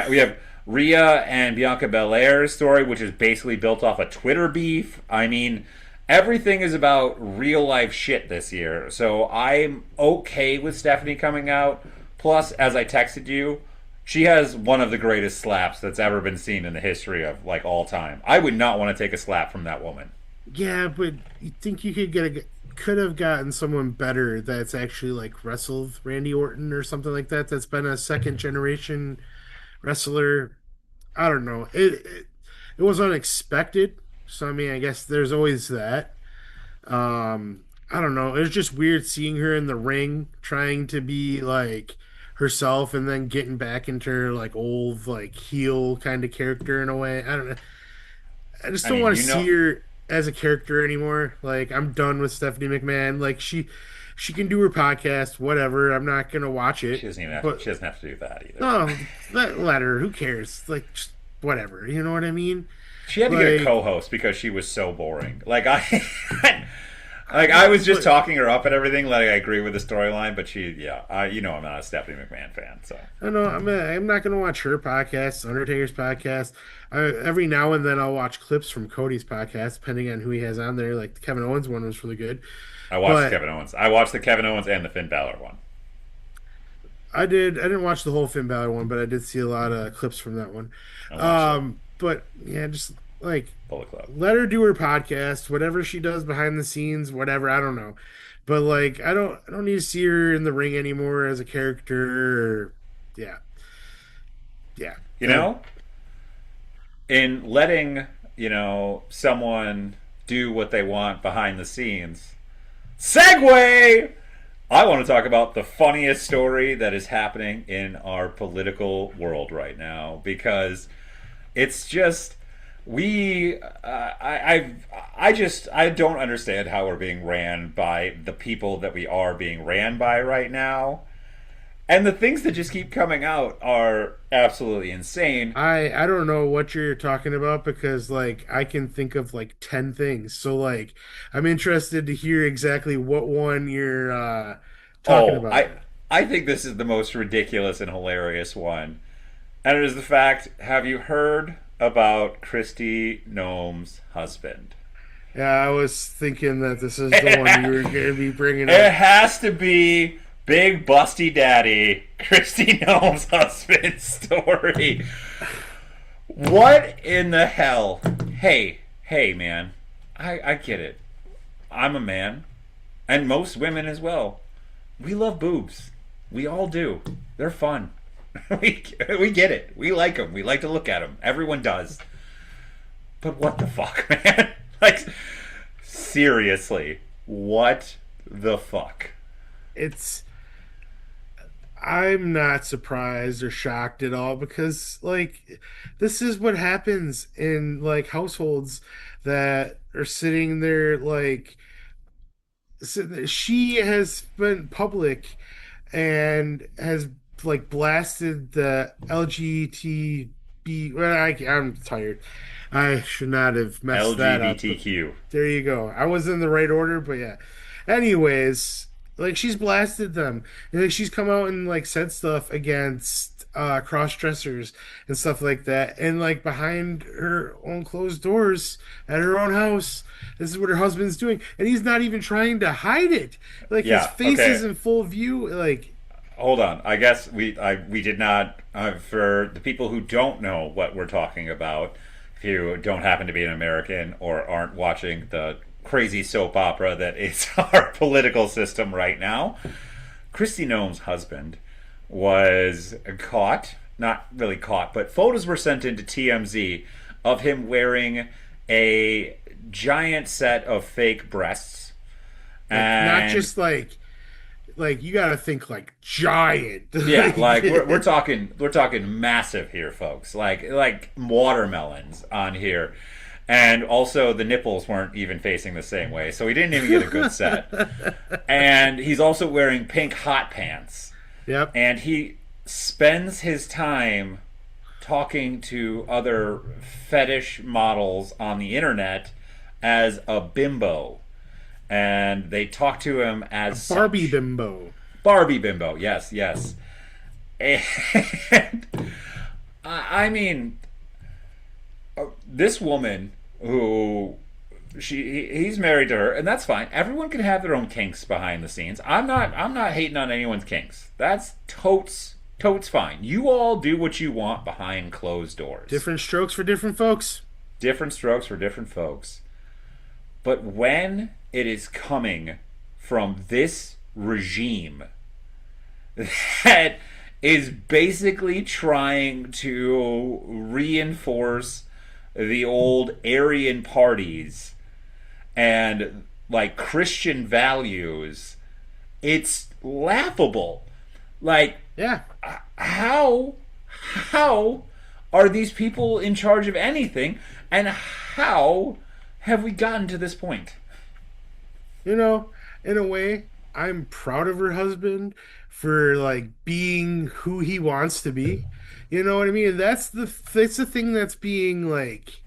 We have Rhea and Bianca Belair's story, which is basically built off a Twitter beef. I mean, everything is about real life shit this year. So I'm okay with Stephanie coming out. Plus, as I texted you, she has one of the greatest slaps that's ever been seen in the history of like all time. I would not want to take a slap from that woman. Yeah, but you think you could have gotten someone better that's actually like wrestled Randy Orton or something like that. That's been a second generation wrestler. I don't know. It was unexpected. So I mean, I guess there's always that. I don't know. It was just weird seeing her in the ring trying to be like herself and then getting back into her like old like heel kind of character in a way. I don't know. I just I don't mean, want to see her as a character anymore. Like I'm done with Stephanie McMahon. Like she can do her podcast, whatever. I'm not gonna watch it. She doesn't have to do that either. No, let her. Who cares? Like just whatever. You know what I mean? She had to get a Like, co-host because she was so boring. Like like I was just but talking her up and everything. Like I agree with the storyline, but I'm not a Stephanie McMahon fan. So I don't know. I'm not gonna watch her podcast, Undertaker's podcast. Every now and then I'll watch clips from Cody's podcast, depending on who he has on there. Like the Kevin Owens one was really good, I watched but Kevin Owens. I watched the Kevin Owens and the Finn Balor one. I didn't watch the whole Finn Balor one, but I did see a lot of clips from that one. I watched it. But yeah, just like Bullet Club. let her do her podcast, whatever she does behind the scenes, whatever, I don't know. But like I don't need to see her in the ring anymore as a character. Yeah. Yeah. You know, in letting someone do what they want behind the scenes. Segue. I want to talk about the funniest story that is happening in our political world right now because it's just I don't understand how we're being ran by the people that we are being ran by right now. And the things that just keep coming out are absolutely insane. I don't know what you're talking about because like I can think of like 10 things. So like I'm interested to hear exactly what one you're talking Oh, about. I think this is the most ridiculous and hilarious one. And it is the fact, have you heard about Kristi Noem's husband? Yeah, I was thinking that this is the one you were going to be bringing It up. has to be Big Busty Daddy, Kristi Noem's husband's story. What in the hell? Hey, man. I get it. I'm a man. And most women as well. We love boobs. We all do. They're fun. We get it. We like them. We like to look at them. Everyone does. But what the fuck, man? Like, seriously. What the fuck? It's I'm not surprised or shocked at all because like this is what happens in like households that are sitting there like she has been public and has like blasted the LGBT. Well, I'm tired. I should not have messed that up. But LGBTQ. there you go. I was in the right order, but yeah. Anyways, like she's blasted them, and like she's come out and like said stuff against cross dressers and stuff like that, and like behind her own closed doors at her own house. This is what her husband's doing, and he's not even trying to hide it. Like his Yeah. face Okay. is in full view. Like, Hold on. I guess we did not for the people who don't know what we're talking about, if you don't happen to be an American or aren't watching the crazy soap opera that is our political system right now. Kristi Noem's husband was caught, not really caught, but photos were sent into TMZ of him wearing a giant set of fake breasts not and just like you got to think like giant. yeah, like we're talking massive here, folks. Like watermelons on here, and also the nipples weren't even facing the same way, so he didn't even get a good set. And he's also wearing pink hot pants, Yep. and he spends his time talking to other fetish models on the internet as a bimbo, and they talk to him as Barbie such. bimbo. Barbie bimbo, yes, yes. And I mean, this woman who he's married to her, and that's fine. Everyone can have their own kinks behind the scenes. I'm not hating on anyone's kinks. That's totes fine. You all do what you want behind closed doors. Different strokes for different folks. Different strokes for different folks. But when it is coming from this regime that is basically trying to reinforce the old Aryan parties and like Christian values, it's laughable. Like, Yeah. how how are these people in charge of anything, and how have we gotten to this point? You know, in a way, I'm proud of her husband for like being who he wants to be. You know what I mean? That's the thing that's being like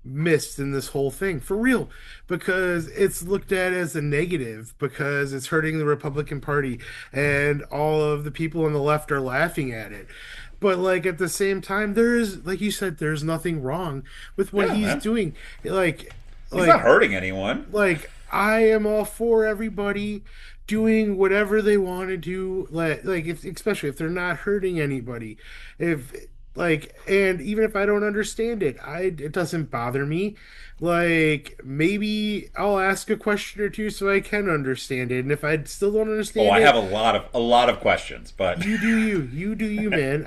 missed in this whole thing for real, because it's looked at as a negative because it's hurting the Republican Party and all of the people on the left are laughing at it. But like at the same time, there is, like you said, there's nothing wrong with what Yeah, he's man. doing. Like He's not like hurting anyone. I am all for everybody doing whatever they want to do, like if, especially if they're not hurting anybody. If like, and even if I don't understand it, it doesn't bother me. Like maybe I'll ask a question or two so I can understand it, and if I still don't Oh, understand I it, have a lot of questions, but you do you, man.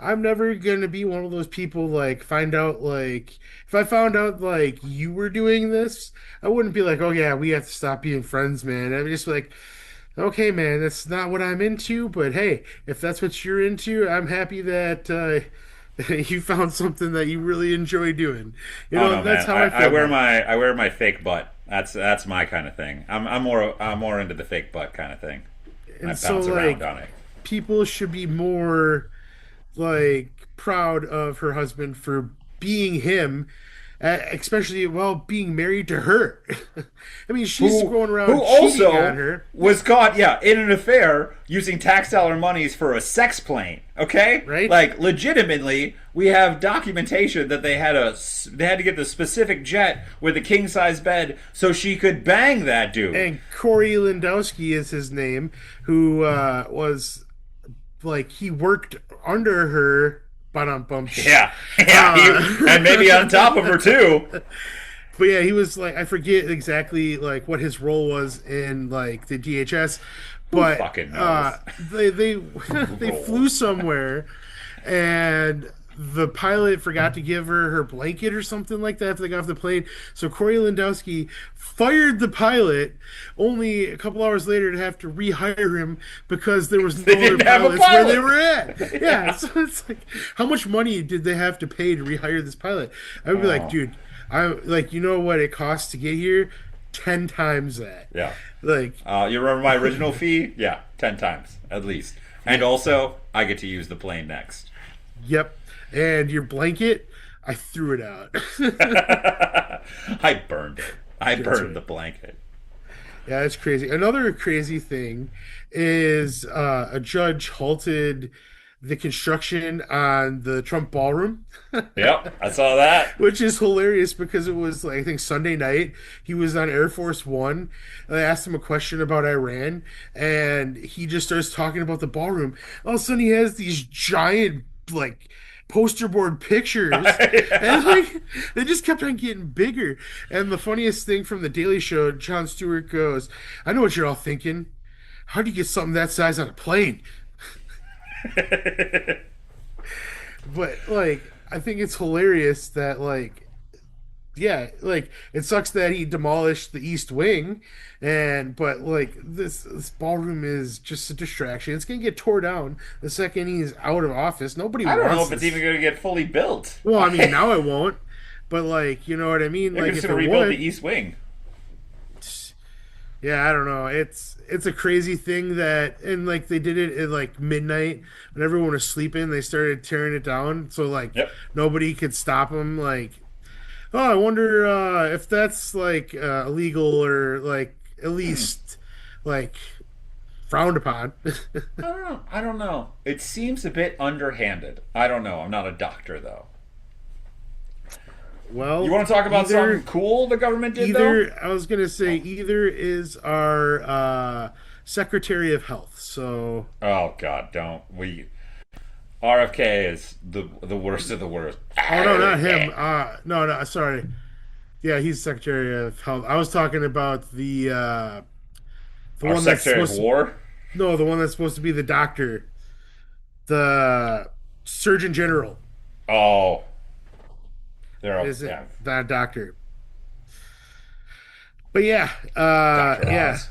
I'm never gonna be one of those people like find out like if I found out like you were doing this, I wouldn't be like, oh yeah, we have to stop being friends, man. I'm just like, okay, man, that's not what I'm into, but hey, if that's what you're into, I'm happy that you found something that you really enjoy doing. oh no, That's man. how I, I I feel wear about it. my fake butt. That's my kind of thing. I'm more into the fake butt kind of thing. I And so bounce around like on it. people should be more like proud of her husband for being him, especially while being married to her. I mean, she's going Who around cheating on also her, was caught, yeah, in an affair using tax dollar monies for a sex plane. Okay, right? like legitimately, we have documentation that they had to get the specific jet with a king size bed so she could bang that dude. And Corey Lewandowski is his name, who was like he worked under her. Bum. Yeah, yeah, and maybe on top of her too. But yeah, he was like I forget exactly like what his role was in like the DHS, but fucking knows? they they flew somewhere and the pilot forgot to give her blanket or something like that after they got off the plane. So Corey Lewandowski fired the pilot only a couple hours later to have to rehire him because there was no They other didn't have a pilots where they pilot. were at. Yeah, so it's like how much money did they have to pay to rehire this pilot? I would be like, Oh. dude, I like you know what it costs to get here? 10 times that. Yeah. Like You remember my original fee? Yeah, 10 times at least. And also, I get to use the plane next. yep. And your blanket, I threw it out. I burned it. I burned right. the blanket. Yeah, it's crazy. Another crazy thing is a judge halted the construction on the Trump ballroom, Yep, I saw that. which is hilarious because it was like I think Sunday night. He was on Air Force One. And I asked him a question about Iran, and he just starts talking about the ballroom. All of a sudden, he has these giant like poster board pictures, and like they just kept on getting bigger. And the funniest thing from the Daily Show, Jon Stewart goes, "I know what you're all thinking. How do you get something that size on a plane?" But like, I think it's hilarious that like, yeah, like it sucks that he demolished the East Wing, and but like this ballroom is just a distraction. It's gonna get tore down the second he's out of office. Nobody I don't know wants if it's this. even going to get fully built. Well, I mean, now it won't, but like, you know what I mean? They're Like, just if going it to rebuild would, the East Wing. yeah, I don't know. It's a crazy thing that, and like they did it at like midnight when everyone was sleeping. They started tearing it down, so like Yep. nobody could stop them. Like, oh, I wonder if that's like illegal or like at least like frowned upon. I don't know. I don't know. It seems a bit underhanded. I don't know. I'm not a doctor, though. Well, You want to talk about either something cool the government did, though? either I was gonna say either is our Secretary of Health. So Oh, God, don't. RFK is the worst of the worst. oh no, not him. No, no, sorry. Yeah, he's Secretary of Health. I was talking about the Our one that's Secretary of supposed to, War? no, the one that's supposed to be the doctor, the Surgeon General. Oh. They're all, Is it yeah. that doctor? But yeah, Dr. yeah, Oz.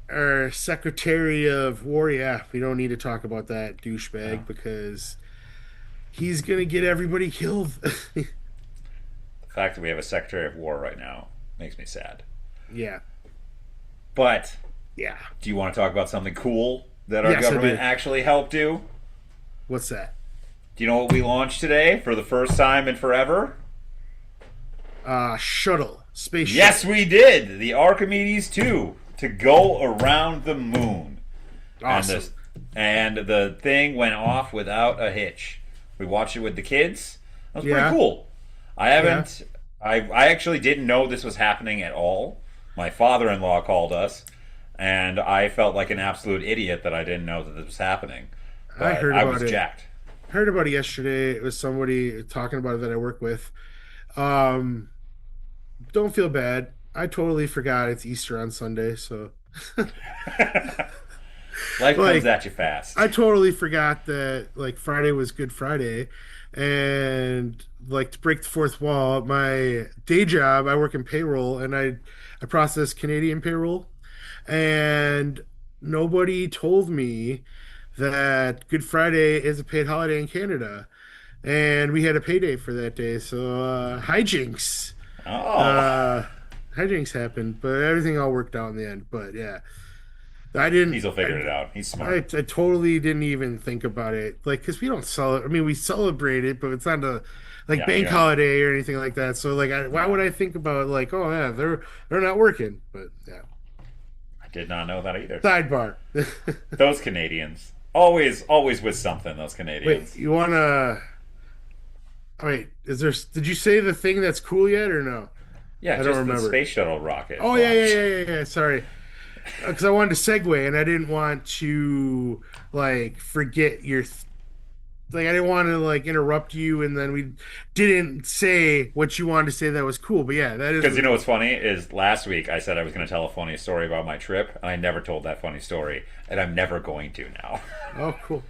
our Secretary of War. Yeah, we don't need to talk about that No. douchebag because he's gonna get everybody killed. The fact that we have a Secretary of War right now makes me sad. Yeah, But yeah. do you want to talk about something cool that our Yes, I government do. actually helped do? What's that? Do you know what we launched today for the first time in forever? Shuttle, space Yes, shuttle. we did. The Archimedes 2 to go around the moon. Awesome. And the thing went off without a hitch. We watched it with the kids. That was Yeah. pretty cool. I haven't I actually didn't know this was happening at all. My father-in-law called us and I felt like an absolute idiot that I didn't know that this was happening. I But heard I about was it. jacked. Heard about it yesterday. It was somebody talking about it that I work with. Um, don't feel bad. I totally forgot it's Easter on Sunday, so Life comes like at you fast. I totally forgot that like Friday was Good Friday, and like to break the fourth wall, my day job, I work in payroll, and I process Canadian payroll, and nobody told me that Good Friday is a paid holiday in Canada, and we had a payday for that day. So hijinks, Oh, uh, hijinks happened, but everything all worked out in the end. But yeah, I didn't. Diesel figured it out. He's I smart. totally didn't even think about it, like, because we don't celebrate. I mean, we celebrate it, but it's not a like Yeah, bank yeah. holiday or anything like that. So, like, why would I think about like, oh yeah, they're not working? But yeah, I did not know that either. sidebar. Those Canadians. Always with something, those Wait, Canadians. you wanna? Wait, is there? Did you say the thing that's cool yet or no? Yeah, I don't just the remember. space shuttle rocket Oh yeah, yeah, launch. yeah, yeah, yeah. Sorry, because I wanted to segue and I didn't want to like forget your like I didn't want to like interrupt you and then we didn't say what you wanted to say that was cool. But yeah, that is Because you know what's funny is last week I said I was going to tell a funny story about my trip, and I never told that funny story, and I'm never going to now. oh cool.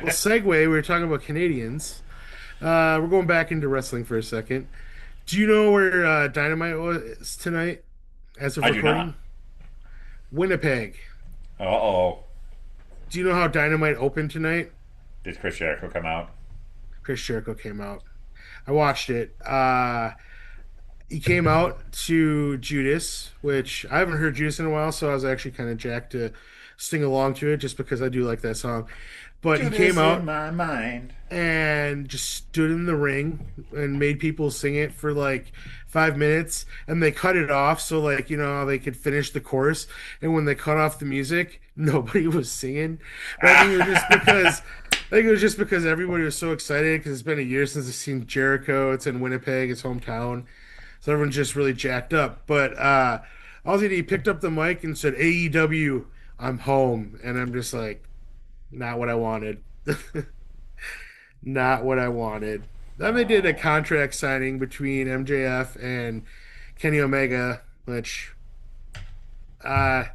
Well, segue. We were talking about Canadians. We're going back into wrestling for a second. Do you know where Dynamite was tonight? As of I do recording, not. Winnipeg. Uh oh. Do you know how Dynamite opened tonight? Did Chris Jericho come out? Chris Jericho came out. I watched it. He came out to Judas, which I haven't heard Judas in a while, so I was actually kind of jacked to sing along to it just because I do like that song. But he Judas came out in my mind. and just stood in the ring and made people sing it for like 5 minutes, and they cut it off so like you know how they could finish the chorus, and when they cut off the music nobody was singing, but I think it was just because I think it was just because everybody was so excited because it's been a year since I've seen Jericho. It's in Winnipeg, his hometown. So everyone's just really jacked up. But Ozzy D picked up the mic and said, AEW, I'm home. And I'm just like, not what I wanted. Not what I wanted. Then they did a Oh, contract signing between MJF and Kenny Omega, which uh,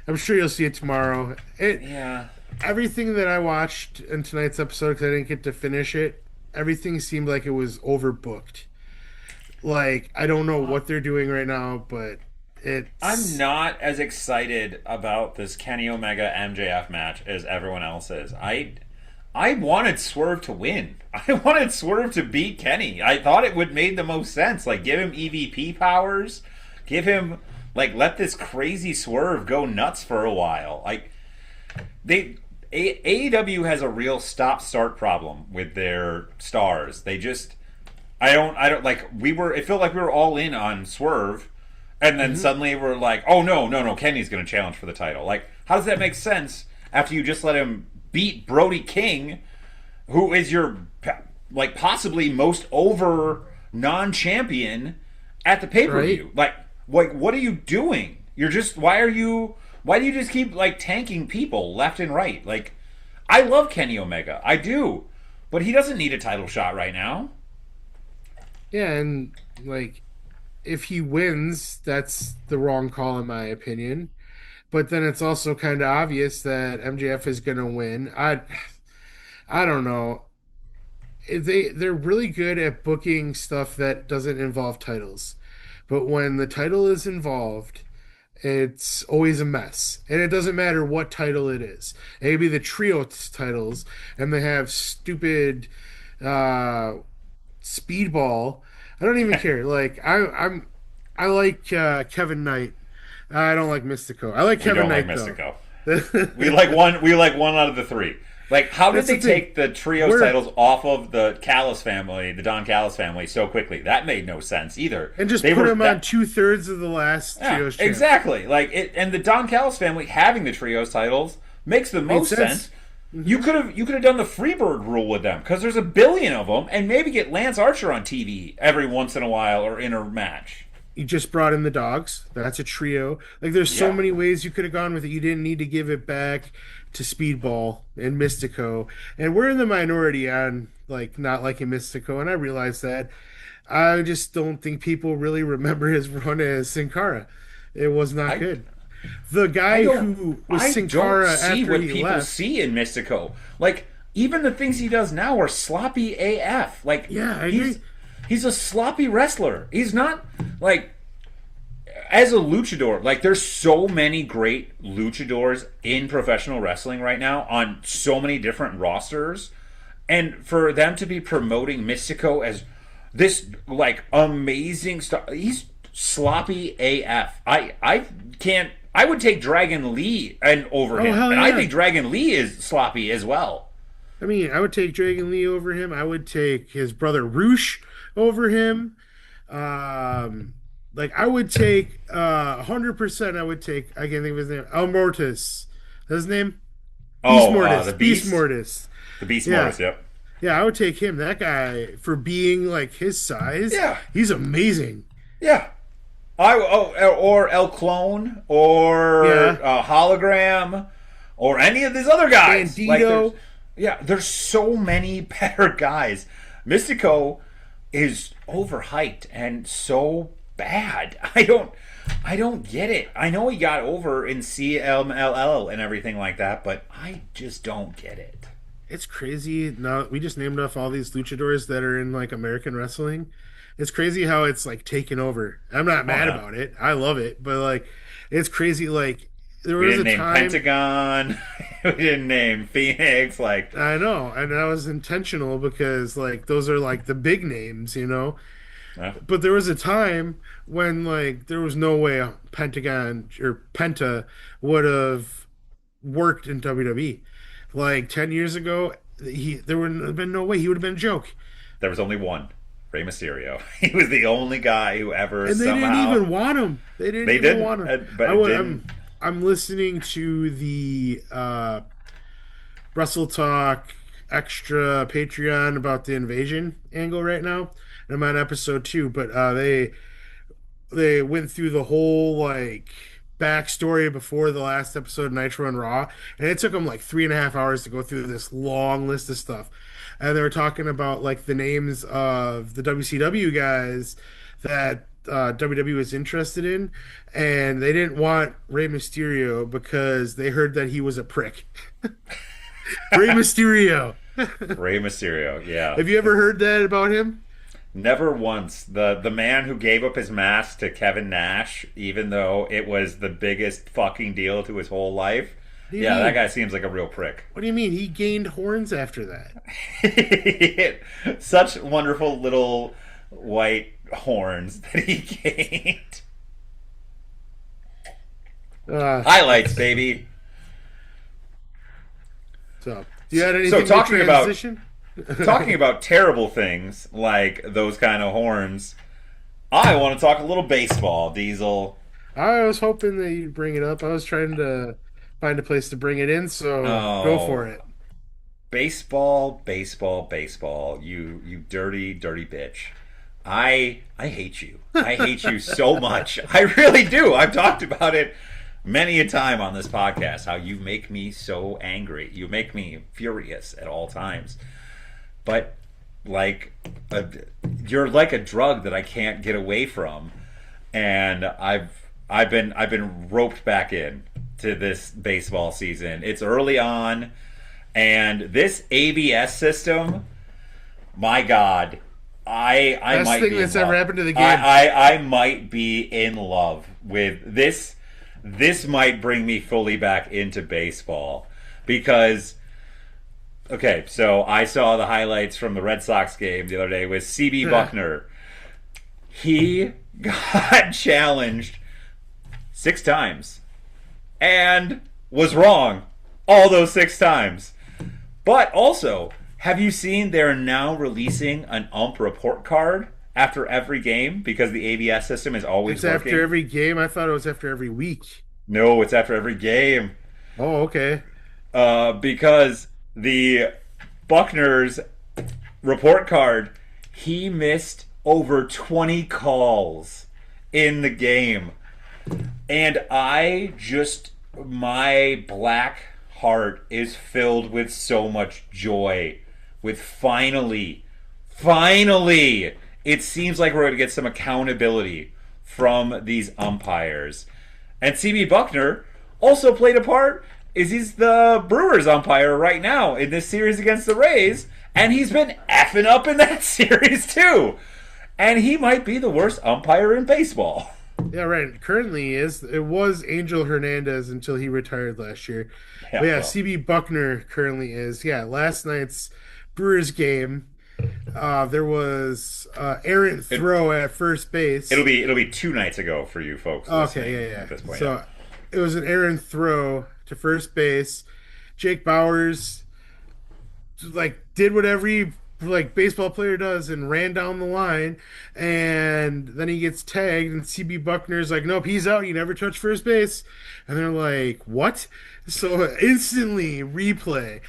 I'm sure you'll see it tomorrow. yeah. Everything that I watched in tonight's episode, because I didn't get to finish it, everything seemed like it was overbooked. Like, I don't know what they're doing right now, but I'm it's not as excited about this Kenny Omega MJF match as everyone else is. I wanted Swerve to win. I wanted Swerve to beat Kenny. I thought it would made the most sense. Like, give him EVP powers, give him like let this crazy Swerve go nuts for a while. Like AEW has a real stop start problem with their stars. They just I don't like we were it felt like we were all in on Swerve and then Mhm. suddenly we're like, "Oh no, Kenny's going to challenge for the title." Like, how does that make sense after you just let him beat Brody King, who is your like possibly most over non-champion at the Right? pay-per-view? Like what are you doing? You're just why do you just keep like tanking people left and right? Like, I love Kenny Omega. I do. But he doesn't need a title shot right now. Yeah, and like if he wins, that's the wrong call in my opinion. But then it's also kind of obvious that MJF is going to win. I don't know. They're really good at booking stuff that doesn't involve titles. But when the title is involved, it's always a mess. And it doesn't matter what title it is. It could be the trio titles and they have stupid uh speedball. I don't even care. I like Kevin Knight. I don't like Mystico. I like We Kevin don't like Knight though. Mystico. We like one out of the three. Like, how did That's the they thing. take the trios We're titles off of the Callis family, the Don Callis family, so quickly? That made no sense either. and just They put were him on that 2/3 of the last Yeah, trios champ. exactly. Like it, and the Don Callis family having the trios titles makes the Made most sense. sense. You Hmm. could have done the Freebird rule with them because there's a billion of them, and maybe get Lance Archer on TV every once in a while or in a match. You just brought in the dogs. That's a trio. Like there's so Yeah, many ways you could have gone with it. You didn't need to give it back to Speedball and Mystico. And we're in the minority on like not liking Mystico, and I realize that. I just don't think people really remember his run as Sin Cara. It was not I good. The I guy don't who was I Sin don't Cara see after what he people left. see in Mystico. Like, even the things he does now are sloppy AF. Like, Yeah, I he's agree. he's a sloppy wrestler. He's not like as a luchador. Like, there's so many great luchadors in professional wrestling right now on so many different rosters, and for them to be promoting Mystico as this like amazing stuff, he's sloppy AF. I can't. I would take Dragon Lee and over Oh him, hell and I yeah! think Dragon Lee is sloppy as well. I mean, I would take Dragon Lee over him. I would take his brother Roosh over him. Um, like I would take 100%. I would take. I can't think of his name. El Mortis. That's his name. Beast Oh, Mortis. the Beast Beast, Mortis. the Beast Yeah, Mortis. Yep. yeah. I would take him. That guy for being like his size. Yeah. He's amazing. Yeah. Or El Clone or Yeah. Hologram or any of these other guys. Bandito. There's so many better guys. Mystico is overhyped and so bad. I don't get it. I know he got over in CMLL and everything like that, but I just don't get it. It's crazy. Now we just named off all these luchadors that are in like American wrestling. It's crazy how it's like taken over. I'm not Oh mad no. about it. I love it, but like it's crazy. Like there We was a didn't name time Pentagon. We didn't name Phoenix. Like, I know, and that was intentional because like those are like the big names, you know. uh, But there was a time when like there was no way a Pentagon or Penta would have worked in WWE. Like 10 years ago, there would have been no way he would have been a joke. there was only one, Rey Mysterio. He was the only guy who ever And they didn't somehow even want him. They didn't they even didn't, want him. but it didn't. I'm listening to the Wrestle Talk extra Patreon about the invasion angle right now. And I'm on episode 2, but they went through the whole like backstory before the last episode of Nitro and Raw, and it took them like 3.5 hours to go through this long list of stuff. And they were talking about like the names of the WCW guys that WWE was interested in, and they didn't want Rey Mysterio because they heard that he was a prick. Rey Mysterio. Rey Mysterio, yeah. Have you ever heard that about him? Never once. The man who gave up his mask to Kevin Nash, even though it was the biggest fucking deal to his whole life. What do you Yeah, mean? that guy seems like a real prick. What do you mean? He gained horns after that. Such wonderful little white horns that he gained. Uh, Highlights, baby. so, do you have So anything to transition? talking about terrible things like those kind of horns, I want to talk a little baseball, Diesel. I was hoping that you'd bring it up. I was trying to find a place to bring it in, so go for Oh, it. baseball, baseball, baseball. You dirty, dirty bitch. I hate you. I hate you so much. I really do. I've talked about it many a time on this podcast how you make me so angry. You make me furious at all times. But like a, you're like a drug that I can't get away from, and I've been roped back in to this baseball season. It's early on, and this ABS system, my God, I Best might thing be that's in ever love. happened to the game. I might be in love with this. This might bring me fully back into baseball because okay, so I saw the highlights from the Red Sox game the other day with CB Buckner. He got challenged 6 times and was wrong all those 6 times. But also, have you seen they're now releasing an ump report card after every game because the ABS system is always It's working? after every game. I thought it was after every week. No, it's after every game. Oh, okay. Because the Buckner's report card, he missed over 20 calls in the game. And my black heart is filled with so much joy. With finally, it seems like we're going to get some accountability from these umpires. And CB Buckner also played a part is he's the Brewers umpire right now in this series against the Rays, and he's been effing up in that series too. And he might be the worst umpire in baseball. Yeah, right. Currently he is. It was Angel Hernandez until he retired last year. Yeah, But yeah, well, CB Buckner currently is. Yeah, last night's Brewers game, there was errant throw at first base. it'll be 2 nights ago for you folks listening Okay, yeah, at this yeah. point. So Yeah. it was an errant throw to first base. Jake Bowers like did what every like baseball player does and ran down the line, and then he gets tagged, and CB Buckner's like, nope, he's out. He never touched first base, and they're like, what? So instantly replay,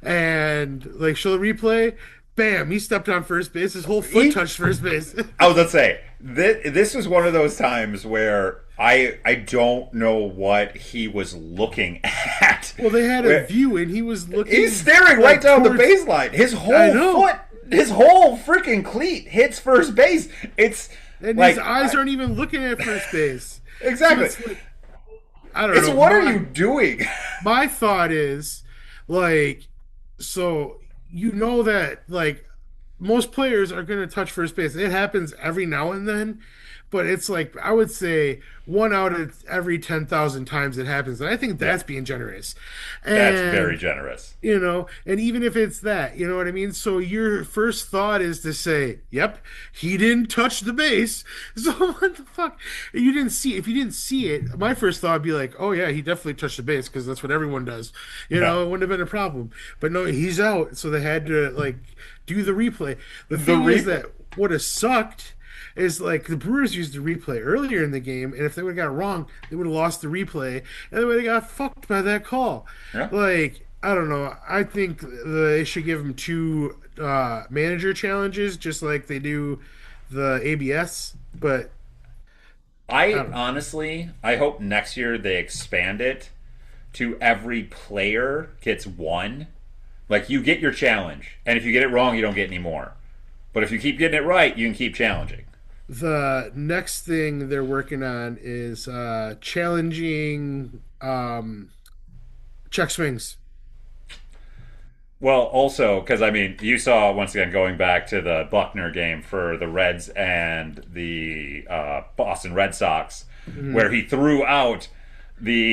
and like show the replay. Bam! He stepped on first base. His whole foot touched first base. I was gonna say this was one of those times where I don't know what he was looking at. Well, they had a Where- view, and he was looking. He's staring like, right down the towards- baseline. His I know. his whole freaking cleat hits first base. It's and like his eyes aren't even looking at first base. exactly. So it's like, I don't It's know. what are you doing? My thought is, like, so you know that like most players are going to touch first base. It happens every now and then, but it's like I would say 1 out of every 10,000 times it happens, and I think that's being generous. That's And, very generous. you know, and even if it's that, you know what I mean? So your first thought is to say, yep, he didn't touch the base. So what the fuck? You didn't see, if you didn't see it, my first thought would be like, oh yeah, he definitely touched the base because that's what everyone does. You know, it wouldn't have been a problem. But no, he's out. So they had to like do the replay. The thing is that would have sucked is like the Brewers used the replay earlier in the game, and if they would have got it wrong, they would have lost the replay, and they would have got fucked by that call. Yeah. Like, I don't know. I think they should give him two manager challenges, just like they do the ABS. But I I don't know. honestly, I hope next year they expand it to every player gets one. Like you get your challenge, and if you get it wrong, you don't get any more. But if you keep getting it right, you can keep challenging. The next thing they're working on is challenging check swings. Well, also because I mean, you saw once again going back to the Buckner game for the Reds and the Boston Red Sox, Mhm. where he threw out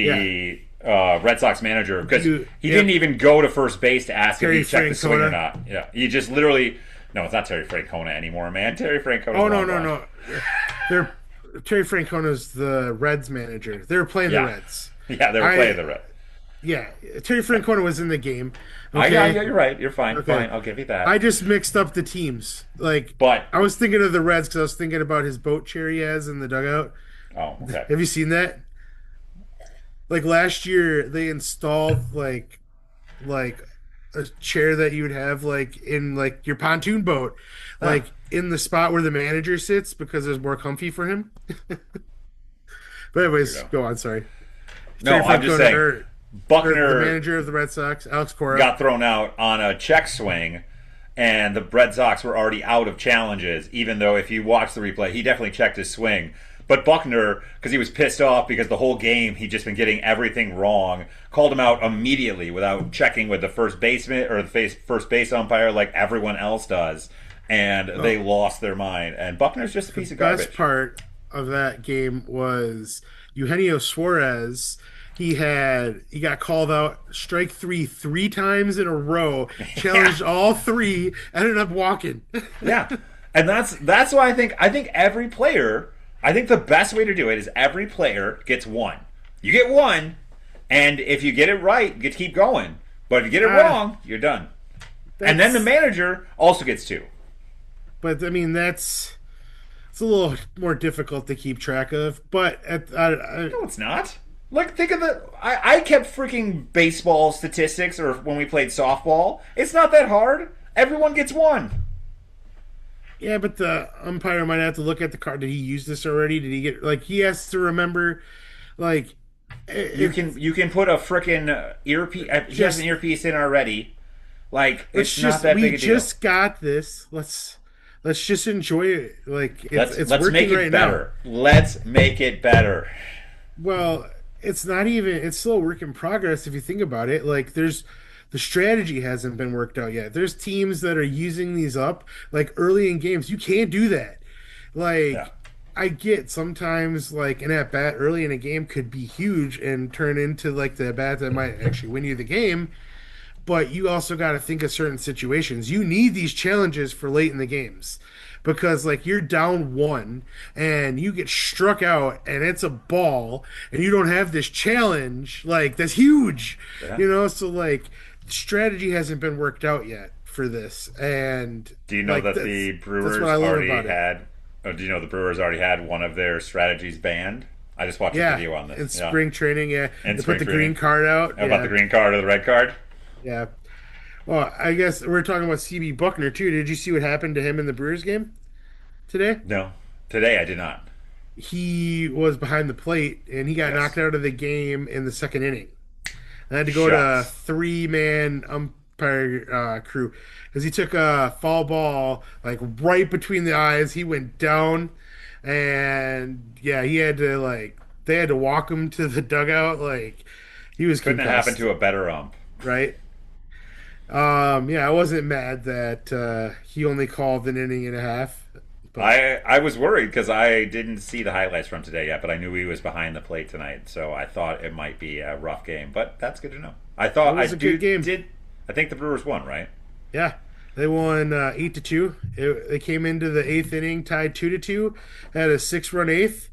Yeah, the Red Sox manager because you. he didn't Yep. even go to first base to ask if Terry he checked the swing or Francona. not. Yeah, he just literally. No, it's not Terry Francona anymore, man. Terry Francona's Oh no long no gone. no. They're Terry Francona's the Reds manager. They were playing the Yeah, Reds. yeah, they were playing I the Red. Yeah, Terry Francona was in the game. Yeah, Okay, you're right. You're fine. okay. Fine. I'll give you I that. just mixed up the teams. Like But I was thinking of the Reds because I was thinking about his boat chair he has in the dugout. oh, okay. Have you seen that? Like last year, they installed like a chair that you would have like in like your pontoon boat, Huh. like in the spot where the manager sits because it's more comfy for him. But anyways, Weirdo. go on. Sorry, No, Terry I'm just Francona saying. or the Buckner manager of the Red Sox, Alex Cora. got thrown out on a check swing, and the Red Sox were already out of challenges, even though if you watch the replay, he definitely checked his swing. But Buckner, because he was pissed off because the whole game he'd just been getting everything wrong, called him out immediately without checking with the first baseman or the first base umpire like everyone else does. And they Oh, lost their mind. And Buckner's just a the piece of best garbage. part of that game was Eugenio Suarez. He got called out strike three times in a row, Yeah. challenged all three, ended up walking. Yeah, and that's why I think every player. I think the best way to do it is every player gets one. You get one, and if you get it right, you get to keep going. But if you get it uh, wrong, you're done. And then the that's manager also gets two. but I mean that's it's a little more difficult to keep track of. But No, it's not. Like think of the. I kept freaking baseball statistics, or when we played softball. It's not that hard. Everyone gets one. yeah, but the umpire might have to look at the card. Did he use this already? Did he get like he has to remember like You it, can you can put a freaking earpiece. He has an just earpiece in already. Like let's it's not just that we big a deal. just got this. Let's just enjoy it. Like it's Let's make working it right now. better. Let's make it better. Well, it's not even it's still a work in progress if you think about it. Like there's the strategy hasn't been worked out yet. There's teams that are using these up like early in games. You can't do that. Yeah. Like I get sometimes like an at bat early in a game could be huge and turn into like the at bat that might actually win you the game. But you also got to think of certain situations. You need these challenges for late in the games because like you're down one and you get struck out and it's a ball and you don't have this challenge like that's huge, Yeah. so like strategy hasn't been worked out yet for this and Do you know like that the that's what Brewers I love already about it. had? Or do you know the Brewers already had one of their strategies banned? I just watched a Yeah, video on in this. Yeah. spring training, yeah, In they put spring the green training. card out. How about the Yeah, green card or the red card? yeah. Well, I guess we're talking about CB Buckner too. Did you see what happened to him in the Brewers game today? No. Today I did not. He was behind the plate and he got knocked Yes. out of the game in the second inning. I had to go to Shucks. three-man umpire crew because he took a foul ball like right between the eyes. He went down, and yeah, he had to like they had to walk him to the dugout. Like he was Couldn't have happened concussed, to a better ump. right? Yeah, I wasn't mad that he only called an inning and a half, but I was worried because I didn't see the highlights from today yet, but I knew he was behind the plate tonight, so I thought it might be a rough game. But that's good to know. I it thought I was a good do game. did. I think the Brewers won, right? Yeah, they won 8-2. They came into the eighth inning tied 2-2, had a 6-run eighth.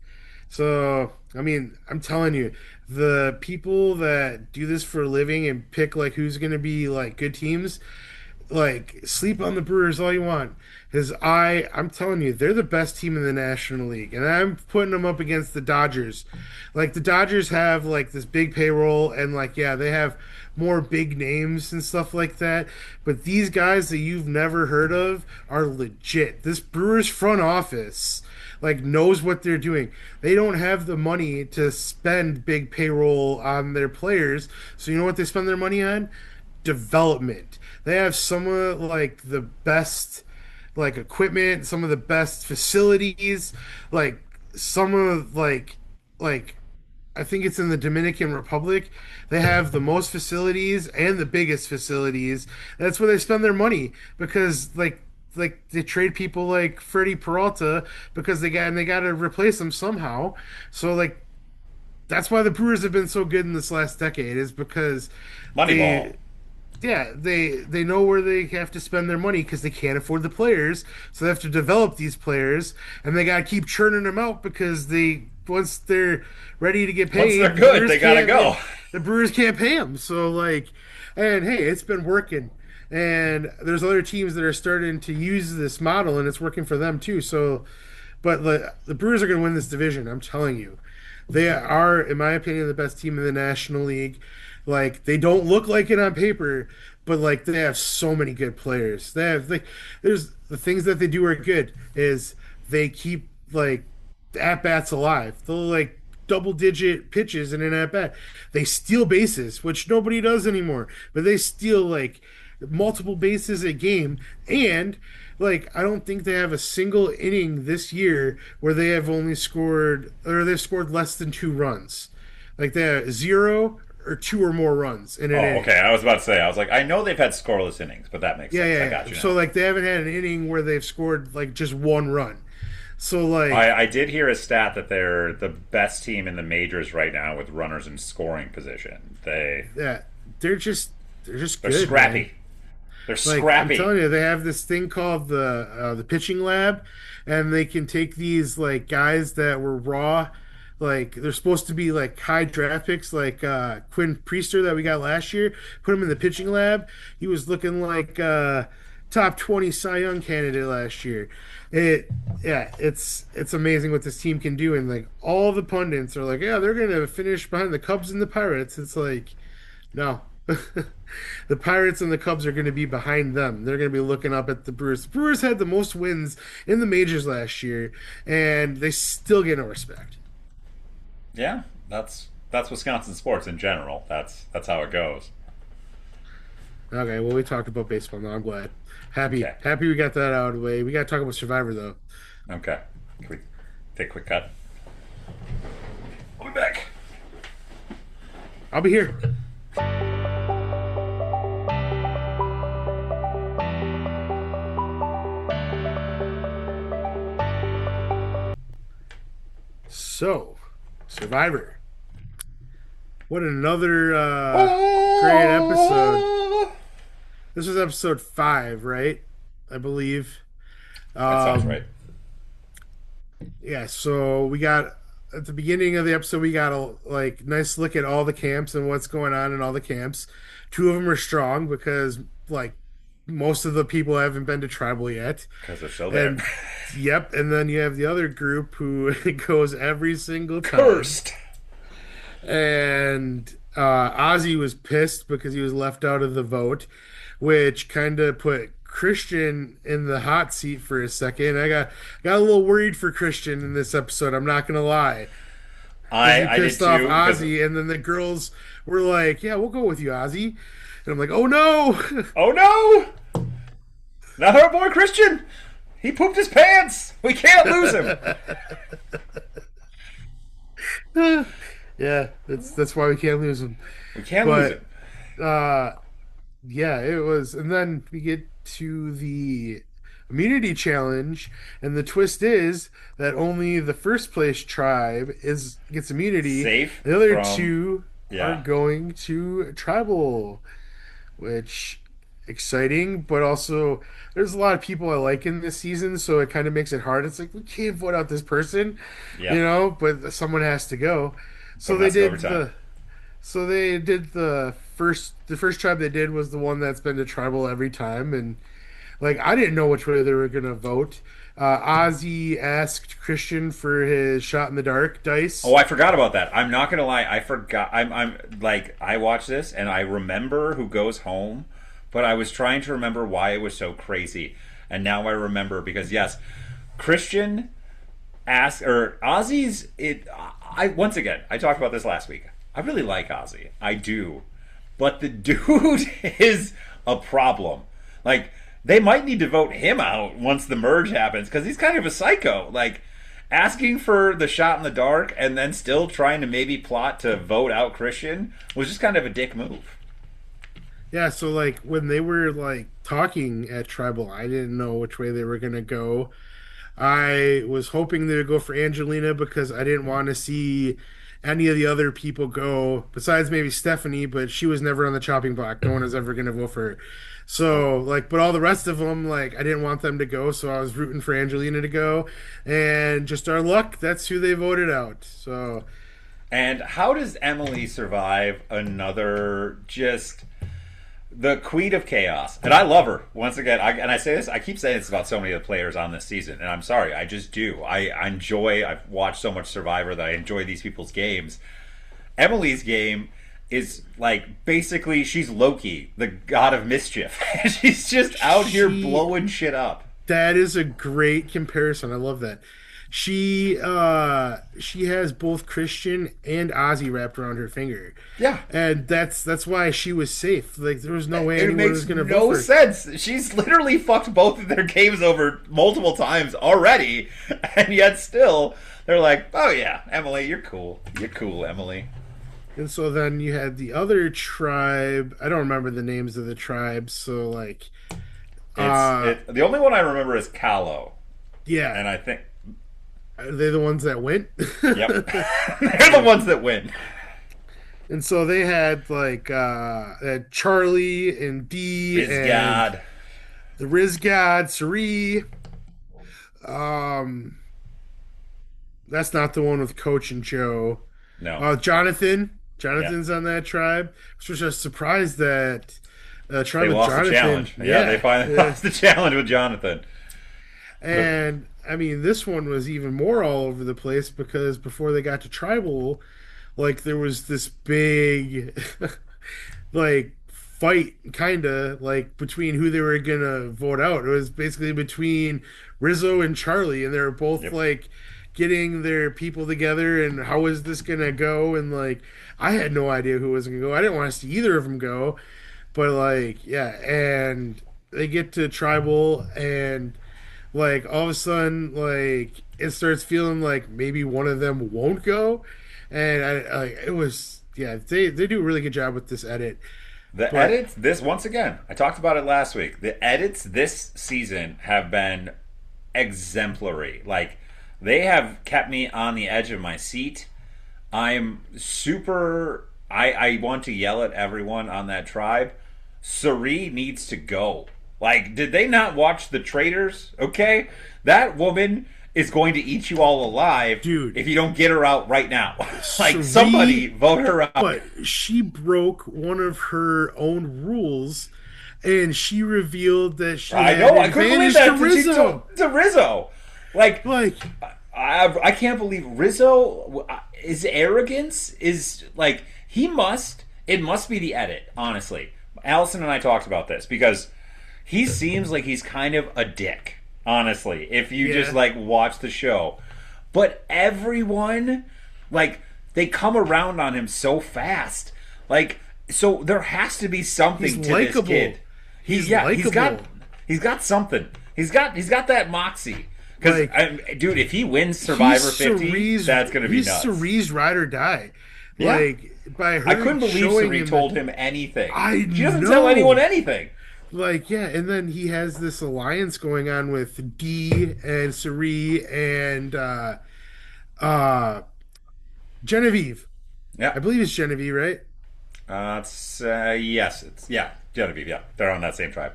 So I mean, I'm telling you, the people that do this for a living and pick like who's going to be like good teams, like sleep on the Brewers all you want. Because I'm telling you, they're the best team in the National League, and I'm putting them up against the Dodgers. Like the Dodgers have like this big payroll, and like yeah, they have more big names and stuff like that. But these guys that you've never heard of are legit. This Brewers front office like knows what they're doing. They don't have the money to spend big payroll on their players. So you know what they spend their money on? Development. They have some of like the best like equipment, some of the best facilities, like some of like I think it's in the Dominican Republic. They have the most facilities and the biggest facilities. That's where they spend their money because like they trade people like Freddie Peralta because they got to replace them somehow. So like that's why the Brewers have been so good in this last decade is because Moneyball. they yeah, they know where they have to spend their money because they can't afford the players, so they have to develop these players, and they got to keep churning them out because they once they're ready to get Once they're paid, good, they gotta go. the Brewers can't pay them. So like, and hey, it's been working, and there's other teams that are starting to use this model, and it's working for them too. So, but the Brewers are going to win this division. I'm telling you. They are, in my opinion, the best team in the National League. Like they don't look like it on paper, but like they have so many good players. They have like there's the things that they do are good is they keep like at bats alive. They'll like double digit pitches in an at bat. They steal bases, which nobody does anymore. But they steal like multiple bases a game and like I don't think they have a single inning this year where they have only scored or they've scored less than 2 runs. Like they have zero or two or more runs in an Oh, inning. okay. I was about to say, I was like, I know they've had scoreless innings, but that makes Yeah, sense. I yeah, got yeah. you So now. like they haven't had an inning where they've scored like just 1 run. So like I did hear a stat that they're the best team in the majors right now with runners in scoring position. yeah, they're just they're just They're good, man. scrappy. They're Like I'm scrappy. telling you, they have this thing called the pitching lab, and they can take these like guys that were raw, like they're supposed to be like high draft picks, like Quinn Priester that we got last year. Put him in the pitching lab. He was looking like top 20 Cy Young candidate last year. It yeah, it's amazing what this team can do, and like all the pundits are like, yeah, they're gonna finish behind the Cubs and the Pirates. It's like no. The Pirates and the Cubs are going to be behind them. They're going to be looking up at the Brewers. The Brewers had the most wins in the majors last year, and they still get no respect. Yeah, that's Wisconsin sports in general. That's how it goes. Okay, well, we talked about baseball now. I'm glad. Okay. Happy we got that out of the way. We got to talk about Survivor, though. Okay. Can we take a quick cut? I'll be back. I'll be here. So, Survivor. What another great episode. Oh! This was episode 5, right? I believe. That sounds Um, right. yeah, so we got at the beginning of the episode we got a like nice look at all the camps and what's going on in all the camps. 2 of them are strong because like most of the people haven't been to tribal yet. Because they're still there. And yep, and then you have the other group who goes every single time. Cursed. And Ozzy was pissed because he was left out of the vote, which kind of put Christian in the hot seat for a second. I got a little worried for Christian in this episode. I'm not gonna lie, because he I did pissed off too. Ozzy, and then the girls were like, "Yeah, we'll go with you, Ozzy." And I'm like, "Oh no!" Oh no! Not our boy Christian! He pooped his pants! We can't lose him! Yeah, that's why we can't lose him. We can't lose But him. yeah, it was, and then we get to the immunity challenge, and the twist is that only the first place tribe is gets immunity. Safe The other from. two are Yeah. going to tribal, which exciting, but also there's a lot of people I like in this season, so it kind of makes it hard. It's like we can't vote out this person, Yeah. but someone has to go. So Someone they has to go did every time. So they did the first tribe they did was the one that's been to tribal every time, and like I didn't know which way they were gonna vote. Ozzy asked Christian for his shot in the dark Oh, dice. I forgot about that. I'm not gonna lie. I forgot. I'm like I watched this and I remember who goes home, but I was trying to remember why it was so crazy, and now I remember because yes, Christian asked or Ozzy's it. I once again I talked about this last week. I really like Ozzy. I do, but the dude is a problem. Like they might need to vote him out once the merge happens because he's kind of a psycho. Like asking for the shot in the dark and then still trying to maybe plot to vote out Christian was just kind of a dick move. Yeah, so like when they were like talking at tribal, I didn't know which way they were gonna go. I was hoping they would go for Angelina because I didn't want to see any of the other people go, besides maybe Stephanie, but she was never on the chopping block. No one was ever going to vote for her. So, like, but all the rest of them, like, I didn't want them to go, so I was rooting for Angelina to go. And just our luck, that's who they voted out. So, And how does Emily survive another just the queen of chaos? And I love her once again. I say this, I keep saying this about so many of the players on this season, and I'm sorry, I just do. I enjoy. I've watched so much Survivor that I enjoy these people's games. Emily's game is like basically she's Loki, the god of mischief. She's just out here she, blowing shit up. that is a great comparison. I love that. She has both Christian and Ozzy wrapped around her finger. Yeah. And that's why she was safe. Like there was no way It anyone makes was gonna vote no for her. sense. She's literally fucked both of their games over multiple times already, and yet still they're like, "Oh yeah, Emily, you're cool. You're cool, Emily." And so then you had the other tribe. I don't remember the names of the tribes. So like, uh, The only one I remember is Callow, yeah, and I think are they the ones that went? yep, they're the ones that win. And so they had Charlie and Dee Is and God. the Riz God, Sari. Um, that's not the one with Coach and Joe. No. Jonathan. Yeah. Jonathan's on that tribe. Which was just surprised that tribe They with lost the Jonathan. challenge. Yeah, they Yeah, finally yeah. lost the challenge with Jonathan. But And I mean, this one was even more all over the place because before they got to tribal, like there was this big like fight kind of like between who they were gonna vote out. It was basically between Rizzo and Charlie, and they were both yep. like getting their people together and how is this gonna go? And like I had no idea who was gonna go. I didn't want to see either of them go, but like yeah, and they get to tribal and like all of a sudden like it starts feeling like maybe one of them won't go, and I like it was yeah they do a really good job with this edit, The but edits, this once again, I talked about it last week. The edits this season have been exemplary. Like, they have kept me on the edge of my seat. I'm super. I want to yell at everyone on that tribe. Sari needs to go. Like, did they not watch The Traitors? Okay? That woman is going to eat you all alive dude, if you don't get her out right now. Like, somebody Sari, vote her out. but she broke one of her own rules and she revealed that she I had know. I couldn't believe advantage that to Rizzo. to Rizzo. Like, Like I can't believe Rizzo. His arrogance is like he must. It must be the edit. Honestly, Allison and I talked about this because he seems like he's kind of a dick. Honestly, if you just yeah, like watch the show, but everyone like they come around on him so fast. Like, so there has to be he's something to this likable. kid. He's He's got likable. something. He's got that moxie. Because Like dude, if he wins he's Survivor 50, Cerie's that's gonna be he's nuts. Cerie's ride or die. Yeah, Like by I her couldn't believe showing Cerie him told that him anything. I She doesn't tell anyone know. anything. Like yeah, and then he has this alliance going on with Dee and Cerie and uh Genevieve. I Yeah, believe it's Genevieve, right? it's yes, it's yeah, Genevieve. Yeah, they're on that same tribe.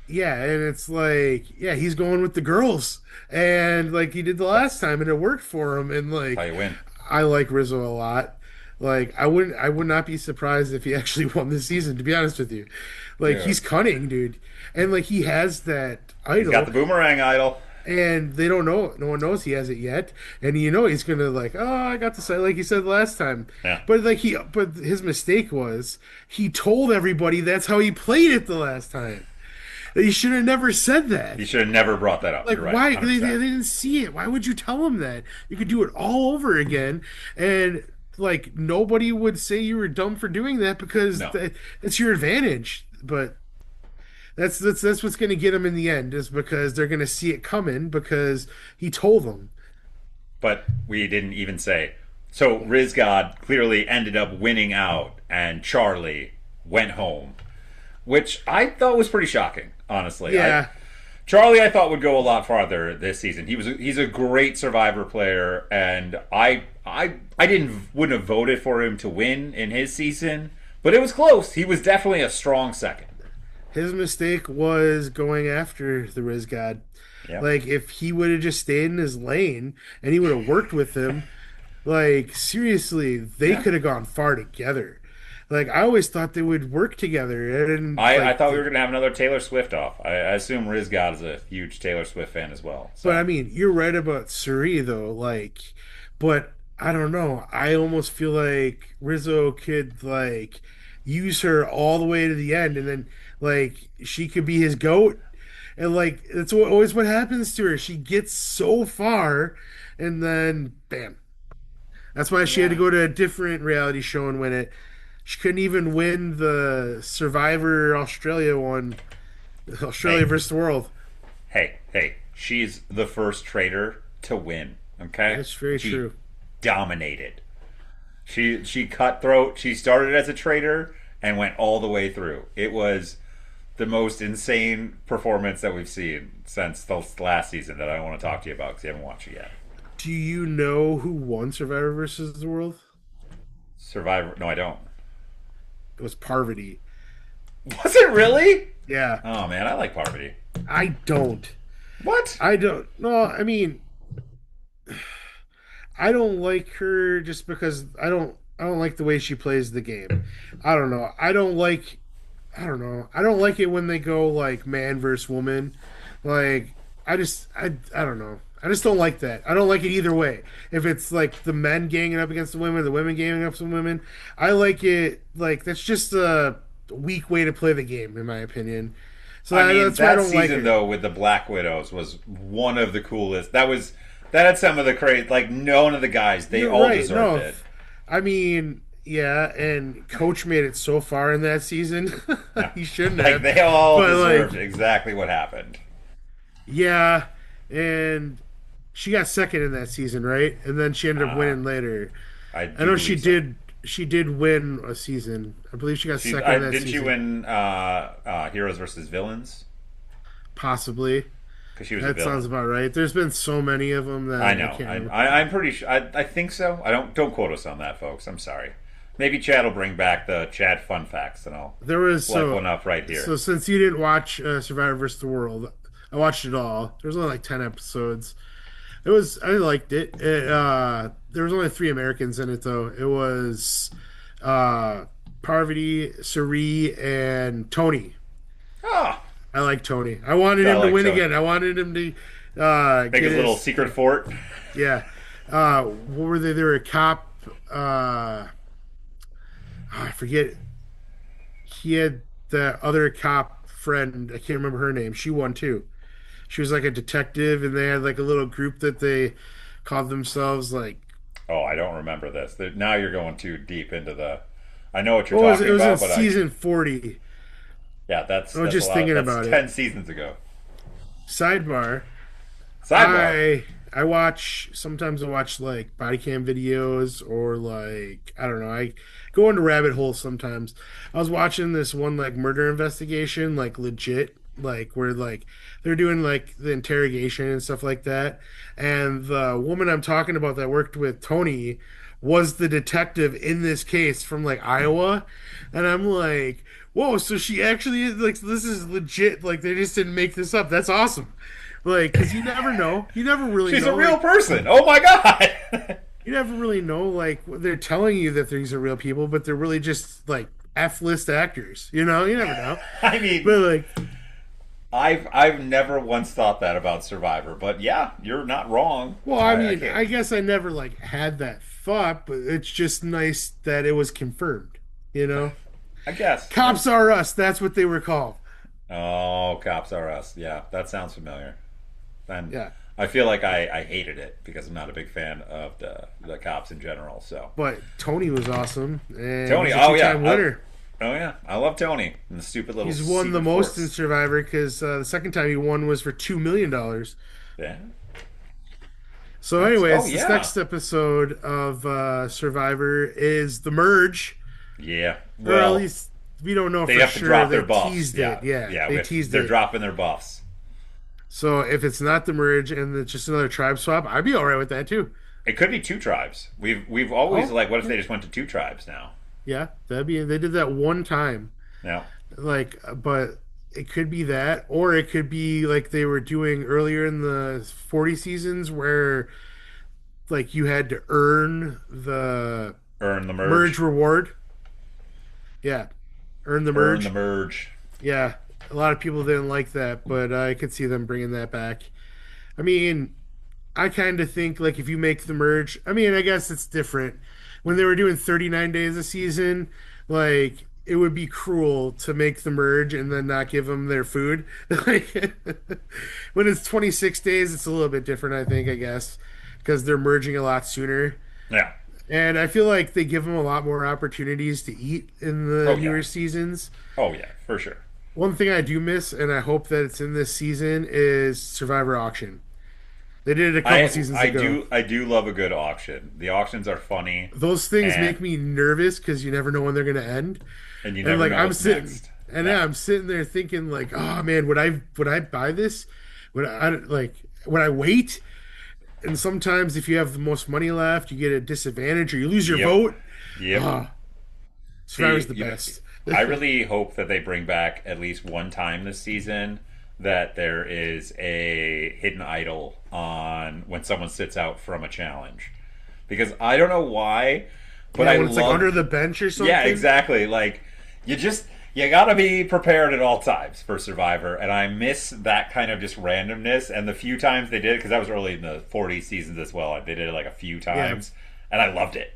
Yeah, and it's like, yeah, he's going with the girls. And like he did the last time and it worked for him. And That's how like you win. I like Rizzo a lot. Like I would not be surprised if he actually won this season, to be honest with you. Like Dude, he's cunning, dude. And like he has that he's got idol the boomerang idol. and they don't know, no one knows he has it yet. And he's gonna like, oh, I got the site like he said last time. Yeah. But his mistake was he told everybody that's how he played it the last time. He should have never said that. You should have never brought that up. Like, You're right, why they 100%. didn't see it? Why would you tell them that? You could do it all over again, and like nobody would say you were dumb for doing that because No. it's your advantage. But that's what's going to get them in the end, is because they're going to see it coming because he told them. But we didn't even say. So Rizgod clearly ended up winning out, and Charlie went home, which I thought was pretty shocking, honestly. Yeah, Charlie, I thought would go a lot farther this season. He's a great Survivor player, and I wouldn't have voted for him to win in his season, but it was close. He was definitely a strong second. his mistake was going after the Riz God. Yeah, Like if he would have just stayed in his lane and he would have worked with him, like seriously, they yeah. could have gone far together. Like I always thought they would work together, and I like, thought we were gonna have another Taylor Swift off. I assume Rizgod is a huge Taylor Swift fan as well. but I So mean, you're right about Suri though. Like, but I don't know. I almost feel like Rizzo could like use her all the way to the end, and then like she could be his goat, and like that's always what happens to her. She gets so far, and then bam. That's why she had to yeah. go to a different reality show and win it. She couldn't even win the Survivor Australia one, Australia Hey, versus the world. hey, she's the first trader to win. Okay, That's very she true. dominated. She cutthroat. She started as a trader and went all the way through. It was the most insane performance that we've seen since the last season that I want to talk to you about because you haven't watched it yet. Do you know who won Survivor versus the world? Survivor? No, I don't. It was Parvati. Was it really? Yeah, Oh man, I like Parvati. I don't. What? I don't. No, I mean, I don't like her just because I don't like the way she plays the game. I don't know. I don't know. I don't like it when they go like man versus woman. Like I don't know. I just don't like that. I don't like it either way. If it's like the men ganging up against the women, the women ganging up some women, I like it like that's just a weak way to play the game in my opinion. So I mean, that's why I that don't like season her. though with the Black Widows was one of the coolest. That had some of the crazy. Like none of the guys, they You're all right. deserved No, it. I mean, yeah, and Coach made it so far in that season. Yeah. He shouldn't Like have. they all But deserved like, exactly what happened. yeah, and she got second in that season, right? And then she ended up Uh, winning later. I I do know believe so. she did win a season. I believe she got second in that Didn't she season. win Heroes versus Villains? Possibly. Because she was a That sounds villain. about right. There's been so many of them that I I know. can't remember. I'm pretty sure. I think so. I don't quote us on that, folks. I'm sorry. Maybe Chad will bring back the Chad fun facts, and I'll There was select one up right here. so since you didn't watch Survivor vs. the World, I watched it all. There was only like 10 episodes. I liked it. There was only three Americans in it though. It was Parvati, Suri, and Tony. Ah, I like Tony. I wanted I him to like win Tony. again. I wanted him to make get his little secret fort. yeah. What were they? They were a cop. I forget. He had the other cop friend. I can't remember her name. She won too. She was like a detective, and they had like a little group that they called themselves like. Oh, I don't remember this. Now you're going too deep into the. I know what you're What was it? talking It was in about, but I season 40. yeah, I was that's a just lot. thinking That's about it. 10 seasons ago. Sidebar. Sidebar. I watch sometimes I watch like body cam videos or like I don't know I go into rabbit holes sometimes. I was watching this one like murder investigation like legit like where like they're doing like the interrogation and stuff like that, and the woman I'm talking about that worked with Tony was the detective in this case from like Iowa, and I'm like, whoa, so she actually is like this is legit, like they just didn't make this up. That's awesome. Like, because you never know. You never really She's a know. real Like, person. Oh my god. you never really know. Like they're telling you that these are real people, but they're really just like F-list actors. You never know. I mean, But like, I've never once thought that about Survivor, but yeah, you're not wrong. well, I can't. I guess I never like had that thought, but it's just nice that it was confirmed. You know, I guess. Cops Are Us. That's what they were called. Oh, Cops Are Us. Yeah, that sounds familiar. And Yeah. I feel like I hated it because I'm not a big fan of the cops in general. So But Tony was awesome, and Tony, he's a oh yeah, two-time winner. oh yeah, I love Tony and the stupid little He's won the secret most in force. Survivor because the second time he won was for $2 million. Yeah, So, that's oh anyways, this yeah, next episode of Survivor is the merge, yeah. or at Well, least we don't know they for have to sure. drop their They buffs. teased Yeah, it. Yeah, yeah. they teased They're it. dropping their buffs. So if it's not the merge and it's just another tribe swap, I'd be all right with that too. It could be two tribes. We've always Oh, like, what if they just went to two tribes now? yeah, that'd be. They did that one time, Yeah, like, but it could be that, or it could be like they were doing earlier in the 40 seasons where like you had to earn the earn the merge merge. reward. Yeah, earn the Earn the merge. merge. Yeah, a lot of people didn't like that, but I could see them bringing that back. I mean, I kind of think like if you make the merge, I mean, I guess it's different. When they were doing 39 days a season, like it would be cruel to make the merge and then not give them their food. Like when it's 26 days, it's a little bit different, I think, I guess, because they're merging a lot sooner. Yeah. And I feel like they give them a lot more opportunities to eat in the Oh yeah. newer seasons. Oh yeah, for sure. One thing I do miss, and I hope that it's in this season, is Survivor Auction. They did it a couple seasons ago. I do love a good auction. The auctions are funny, Those things and make me nervous because you never know when they're going to end. you And never like know I'm what's sitting, next. and Yeah. yeah, I'm sitting there thinking like, oh man, would I buy this? Would I wait? And sometimes if you have the most money left, you get a disadvantage or you lose your Yep. vote. Yep. Ah, See, Survivor's the best. I really hope that they bring back at least one time this season that there is a hidden idol on when someone sits out from a challenge. Because I don't know why, but Yeah, I when it's like love under the bench or something. yeah, exactly. Like you gotta be prepared at all times for Survivor, and I miss that kind of just randomness. And the few times they did it, because that was early in the 40 seasons as well, they did it like a few Yeah. times, and I loved it.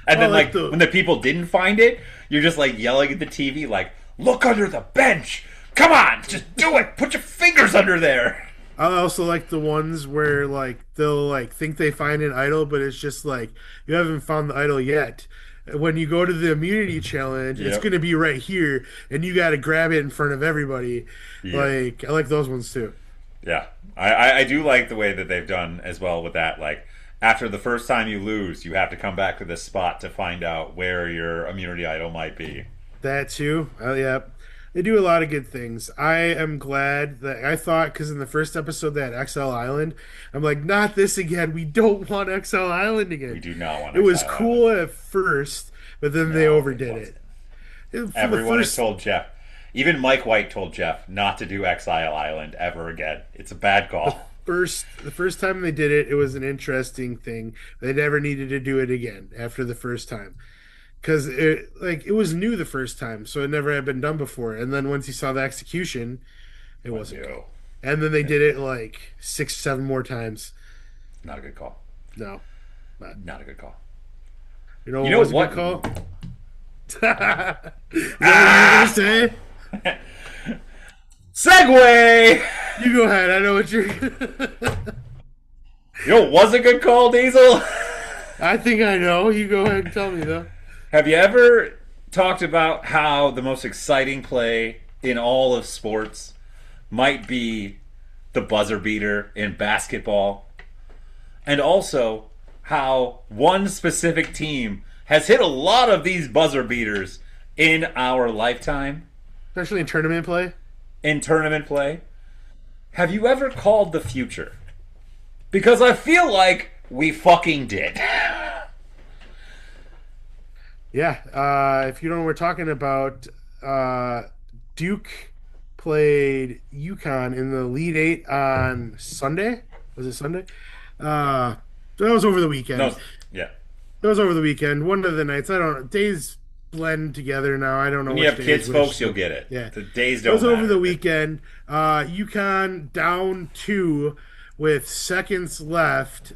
And Well, then like like the when the people didn't find it, you're just like yelling at the TV, like, "Look under the bench! Come on, just do it! Put your fingers under there!" I also like the ones where like they'll like think they find an idol, but it's just like you haven't found the idol yet. When you go to the immunity challenge, it's Yep. going to be right here, and you got to grab it in front of everybody. Yeah. Like I like those ones too. Yeah, I do like the way that they've done as well with that. Like after the first time you lose, you have to come back to this spot to find out where your immunity idol might be. That too. Yeah, they do a lot of good things. I am glad that I thought because in the first episode they had XL Island, I'm like, not this again. We don't want XL Island We again. do not want It was Exile Island. cool at first, but then they No, it overdid wasn't. it. For the Everyone has first told Jeff. Even Mike White told Jeff not to do Exile Island ever again. It's a bad call. the first time they did it, it was an interesting thing. They never needed to do it again after the first time because it was new the first time, so it never had been done before. And then once you saw the execution, it wasn't good. No, And then they did it like 6, 7 more times. not a good call. No, but Not a good call. what You know was a what? good call? Is that what you were gonna say? Segway! You go ahead. I know what you're. You know what was a good call, Diesel? I think I know. You go ahead and tell me though. Have you ever talked about how the most exciting play in all of sports might be the buzzer beater in basketball? And also how one specific team has hit a lot of these buzzer beaters in our lifetime Especially in tournament play. in tournament play. Have you ever called the future? Because I feel like we fucking did. Yeah, if you don't know what we're talking about, Duke played UConn in the Elite Eight on Sunday. Was it Sunday? Uh, That was over the No, weekend. yeah. That was over the weekend. One of the nights. I don't know. Days blend together now. I don't know When you which have day is kids, which. folks, you'll So get it. yeah, The days it was don't over the matter. weekend. UConn down two with seconds left.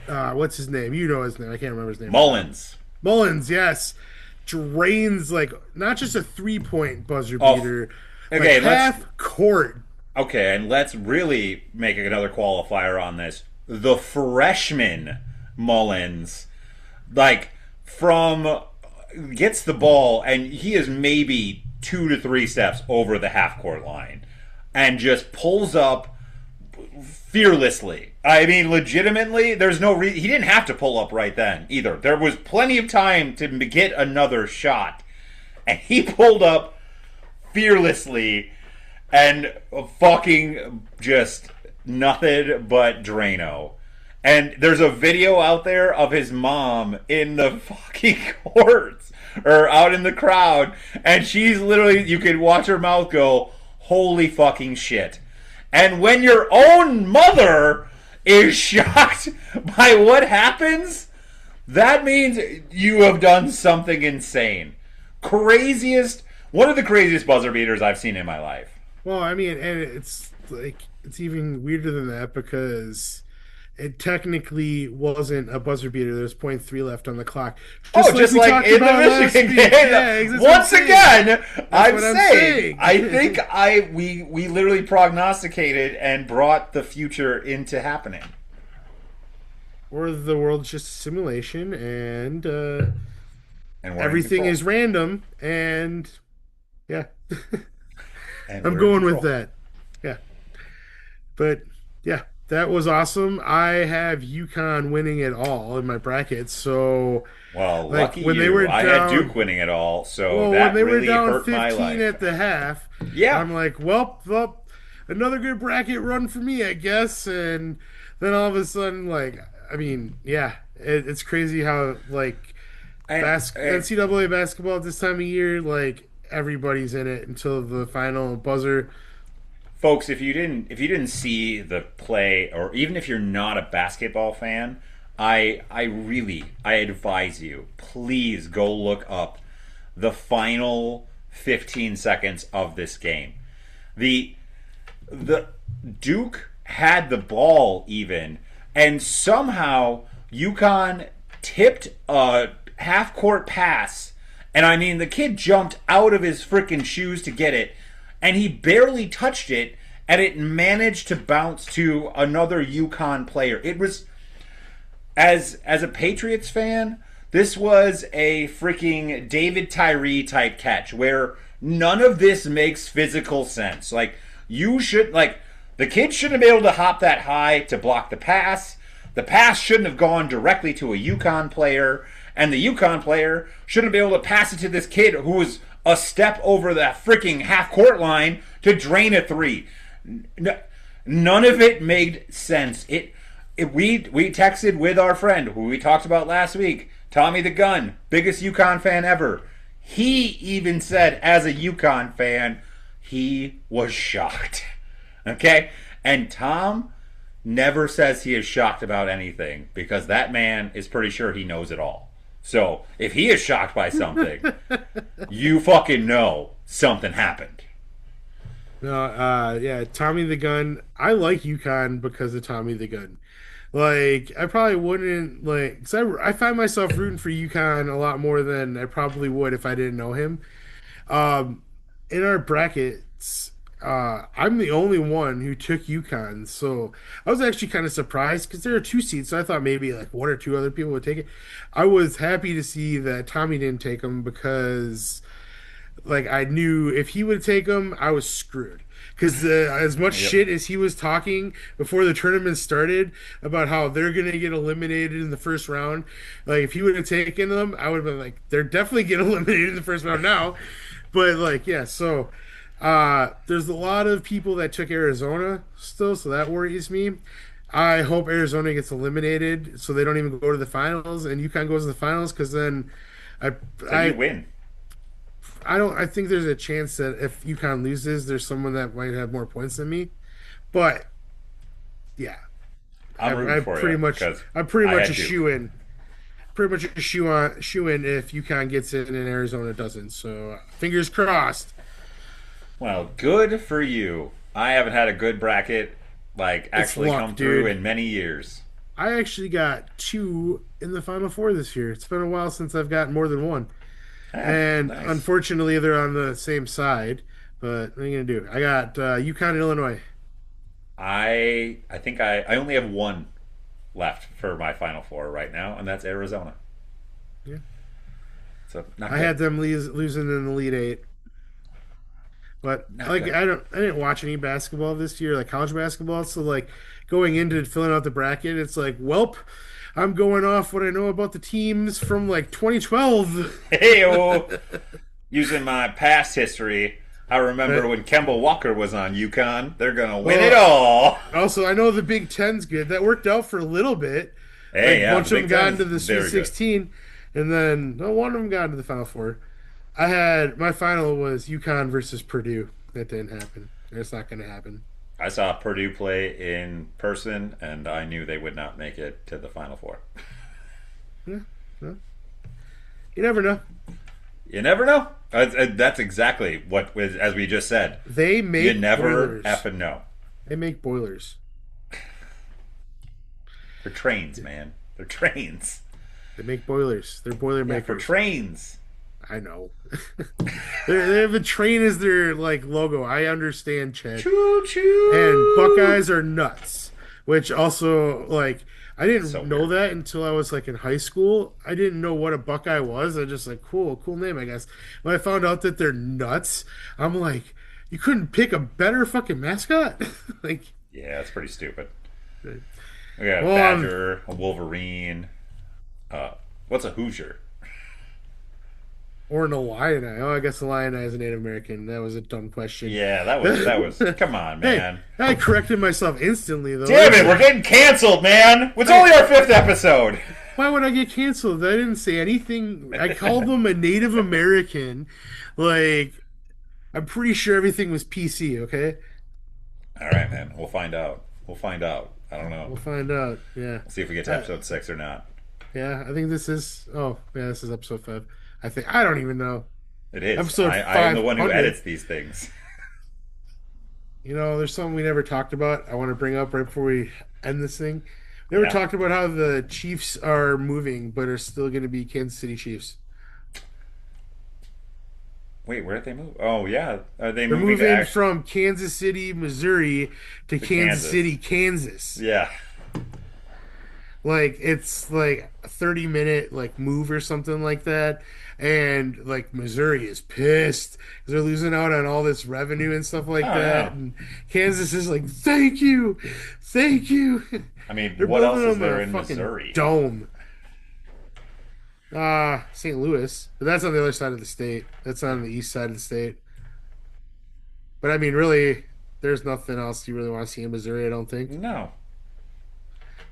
What's his name? You know his name. I can't remember his name right now. Mullens. Mullens, yes, drains like not just a 3 point buzzer Oh, beater, like okay. half court. And let's really make another qualifier on this. The freshman Mullens, like from gets the ball and he is maybe 2 to 3 steps over the half court line, and just pulls up fearlessly. I mean, legitimately, there's no reason he didn't have to pull up right then either. There was plenty of time to get another shot, and he pulled up fearlessly and fucking just nothing but Drano. And there's a video out there of his mom in the fucking courts or out in the crowd, and she's literally, you can watch her mouth go, holy fucking shit. And when your own mother is shocked by what happens, that means you have done something insane. Craziest, one of the craziest buzzer beaters I've seen in my life. Well, I mean, and it's like it's even weirder than that because it technically wasn't a buzzer beater. There's point 0.3 left on the clock, Oh, just like just we like talked in the about last Michigan week. game. Yeah, that's what I'm Once saying. again, That's I'm what I'm saying, saying. I think we literally prognosticated and brought the future into happening. Or the world's just a simulation, and And we're in everything control. is random. And yeah, And I'm we're in going with control. that. Yeah, but yeah, that was awesome. I have UConn winning it all in my bracket. So, Well, like lucky when they were you. I had down, Duke winning it all, so well, when that they were really down hurt my 15 life. at the half, Yeah. I'm like, well, another good bracket run for me, I guess. And then all of a sudden, like, I mean, yeah, it's crazy how like And, and NCAA basketball at this time of year, like everybody's in it until the final buzzer. folks, if you didn't see the play, or even if you're not a basketball fan, I advise you, please go look up the final 15 seconds of this game. The the Duke had the ball even, and somehow UConn tipped a half court pass, and I mean the kid jumped out of his freaking shoes to get it, and he barely touched it, and it managed to bounce to another UConn player. It was, as a Patriots fan, this was a freaking David Tyree type catch where none of this makes physical sense. Like, you should, like, the kid shouldn't be able to hop that high to block the pass. The pass shouldn't have gone directly to a UConn player, and the UConn player shouldn't be able to pass it to this kid who was a step over that freaking half court line to drain a three. None of it made sense. We texted with our friend who we talked about last week, Tommy the Gun, biggest UConn fan ever. He even said, as a UConn fan, he was shocked. Okay? And Tom never says he is shocked about anything because that man is pretty sure he knows it all. So if he is shocked by something, you fucking know something happened. No, yeah, Tommy the Gun. I like UConn because of Tommy the Gun. Like, I probably wouldn't like, cause I find myself rooting for UConn a lot more than I probably would if I didn't know him. Um, in our brackets, I'm the only one who took UConn, so I was actually kind of surprised because there are two seats, so I thought maybe like one or two other people would take it. I was happy to see that Tommy didn't take them because like I knew if he would take them, I was screwed. Because as much Yep. shit as he was talking before the tournament started about how they're gonna get eliminated in the first round, like if he would have taken them, I would have been like, they're definitely getting eliminated in the first round now. But like, yeah, so there's a lot of people that took Arizona still, so that worries me. I hope Arizona gets eliminated so they don't even go to the finals and UConn goes to the finals because then I Then you I win. I don't. I think there's a chance that if UConn loses, there's someone that might have more points than me. But yeah, I'm rooting for you because I'm pretty I much had a to. shoe in. Pretty much a shoe in if UConn gets it and Arizona doesn't. So fingers crossed. Well, good for you. I haven't had a good bracket like It's actually luck, come through dude. in many years. I actually got two in the Final Four this year. It's been a while since I've gotten more than one. Ah, And nice. unfortunately, they're on the same side. But what are you going to do? I got UConn, Illinois. I think I only have one left for my final four right now, and that's Arizona. Yeah. So not I good. had them losing in the Elite Eight. But Not like good. I didn't watch any basketball this year, like college basketball. So like going into filling out the bracket, it's like, welp, I'm going off what I know about the teams from like 2012. Hey, using my past history, I remember But when Kemba Walker was on UConn. They're gonna win it well, all. also I know the Big Ten's good. That worked out for a little bit. Like Hey, a yeah, the bunch of them Big Ten got is into the Sweet very good. 16, and then no one of them got into the Final Four. I had my final was UConn versus Purdue. That didn't happen. It's not going to happen. I saw Purdue play in person, and I knew they would not make it to the Final Four. Yeah, well, you never know. You never know. That's exactly what was, as we just said. They You make never boilers. effing know. They make boilers. They're trains, man. They're trains. They make boilers. They're boiler Yeah, for makers. trains. I know. They have a train as their like logo. I understand, Chad. Choo And choo. Buckeyes are nuts. Which also like I So didn't know weird. that until I was like in high school. I didn't know what a Buckeye was. I just like cool name, I guess. When I found out that they're nuts, I'm like, you couldn't pick a better fucking mascot? Like, Yeah, it's pretty stupid. We got a well, badger, a wolverine. What's a Hoosier? or an Illini. Oh, I guess Illini is a Native American. That was a dumb question. Yeah, that was. Come on, Hey, man. I corrected myself instantly though. Damn it, we're getting canceled, man. It's only our fifth episode. Why would I get canceled? I didn't say anything. I called them a Native American. Like, I'm pretty sure everything was PC, okay? All right, man. We'll find out. We'll find out. I don't know. We'll find out. Yeah. We'll see if we get to Uh, episode 6 or not. yeah, I think this is. Oh, yeah, this is episode 5. I think. I don't even know. It is. Episode I am the one who 500. edits these things. You know, there's something we never talked about. I want to bring up right before we end this thing. We never Yeah. talked about how the Chiefs are moving, but are still going to be Kansas City Chiefs. Wait, where did they move? Oh, yeah. Are they They're moving to moving from Kansas City, Missouri to Kansas Kansas? City, Kansas. Yeah. Like it's like a 30-minute like move or something like that. And like Missouri is pissed because they're losing out on all this revenue and stuff like Oh, that. yeah. And Kansas is like, thank you, thank you. I mean, They're what else building is them there a in fucking Missouri? dome. St. Louis. But that's on the other side of the state. That's on the east side of the state. But I mean, really, there's nothing else you really want to see in Missouri, I don't think. No.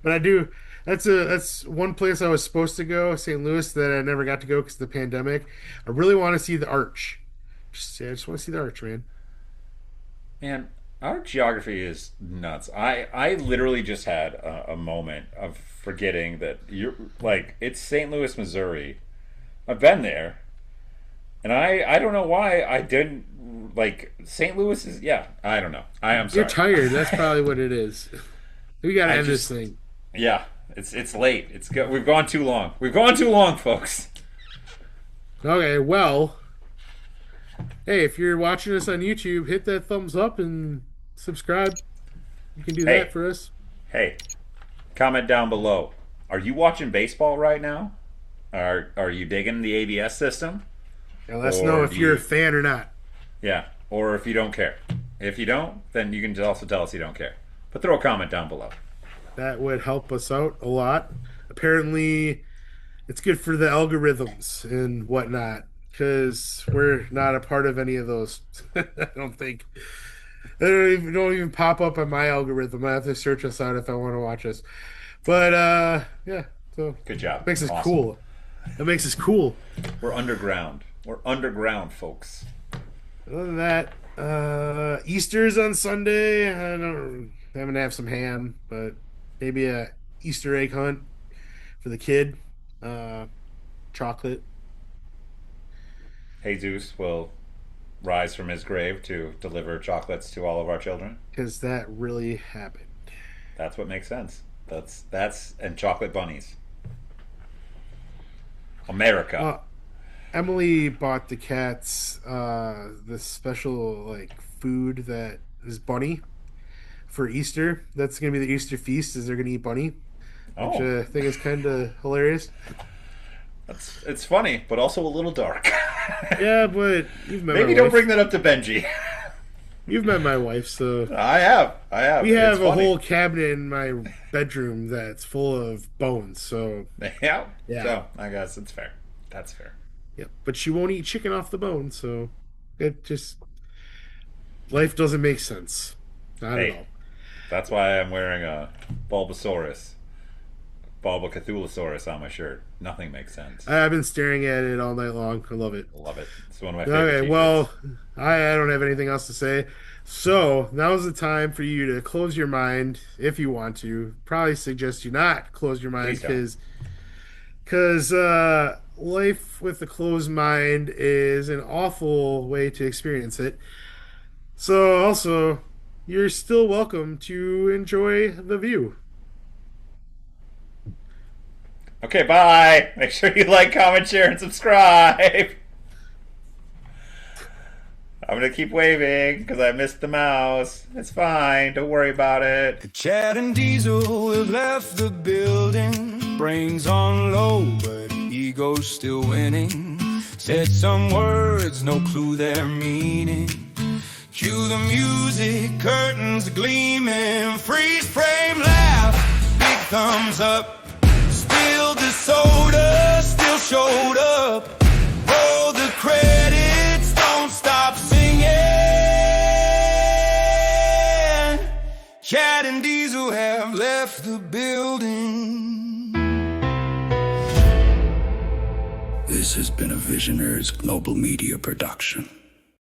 But I do. That's one place I was supposed to go, St. Louis, that I never got to go because of the pandemic. I really want to see the Arch. I just want to see the Arch, man. Man, our geography is nuts. I literally just had a moment of forgetting that you're like it's St. Louis, Missouri. I've been there, and I don't know why I didn't like St. Louis is yeah. I don't know. I am You're sorry. tired. That's probably what it is. We gotta I end this just thing. yeah. It's late. We've gone too long. We've gone too long, folks. Okay, well, hey, if you're watching us on YouTube, hit that thumbs up and subscribe. You can do that Hey, for us. hey, comment down below. Are you watching baseball right now? Are you digging the ABS system? And let us know Or if do you're a you fan or not. Yeah, or if you don't care. If you don't, then you can also tell us you don't care. But throw a comment down below. That would help us out a lot. Apparently, it's good for the algorithms and whatnot because we're not a part of any of those. I don't think don't even pop up on my algorithm. I have to search us out if I want to watch us. But yeah, so Good job. it makes us Awesome. cool. That makes us cool. We're underground. We're underground, folks. Other than that, Easter's on Sunday. I'm gonna have some ham, but maybe a Easter egg hunt for the kid. Uh, chocolate, Jesus will rise from his grave to deliver chocolates to all of our children. because that really happened. That's what makes sense. That's and chocolate bunnies. America. Uh, Emily bought the cats this special like food that is bunny for Easter. That's gonna be the Easter feast. Is they're gonna eat bunny, which Oh, I think is kind of hilarious. it's funny, but also a little dark. Yeah, but you've met Maybe my don't wife. bring that up to Benji. You've met my wife, so I have. we It's have a funny. whole cabinet in my bedroom that's full of bones. So Yeah. yeah, So I guess it's fair. That's fair. yeah. But she won't eat chicken off the bone, so it just life doesn't make sense. Not at Hey, all. that's why I'm wearing a Bulbasaurus, Bulbacathulosaurus on my shirt. Nothing makes sense. I've been staring at it all night long. I love it. Love it. It's one of my favorite Okay, t-shirts. well, I don't have anything else to say. So now's the time for you to close your mind if you want to. Probably suggest you not close your mind Please don't. because life with a closed mind is an awful way to experience it. So also, you're still welcome to enjoy the view. Okay, bye. Make sure you like, comment, share, and subscribe. I'm gonna keep waving because I missed the mouse. It's fine. Don't worry about it. Chad and Diesel have left the building. Brains on low, but ego's still winning. Said some words, no clue their meaning. Cue the music, curtains gleaming. Freeze frame laugh, big thumbs up. Spilled the soda, still showed up. Roll the credits, don't stop singing. Chad and Diesel have left the building. This has been a Visionaries Global Media production.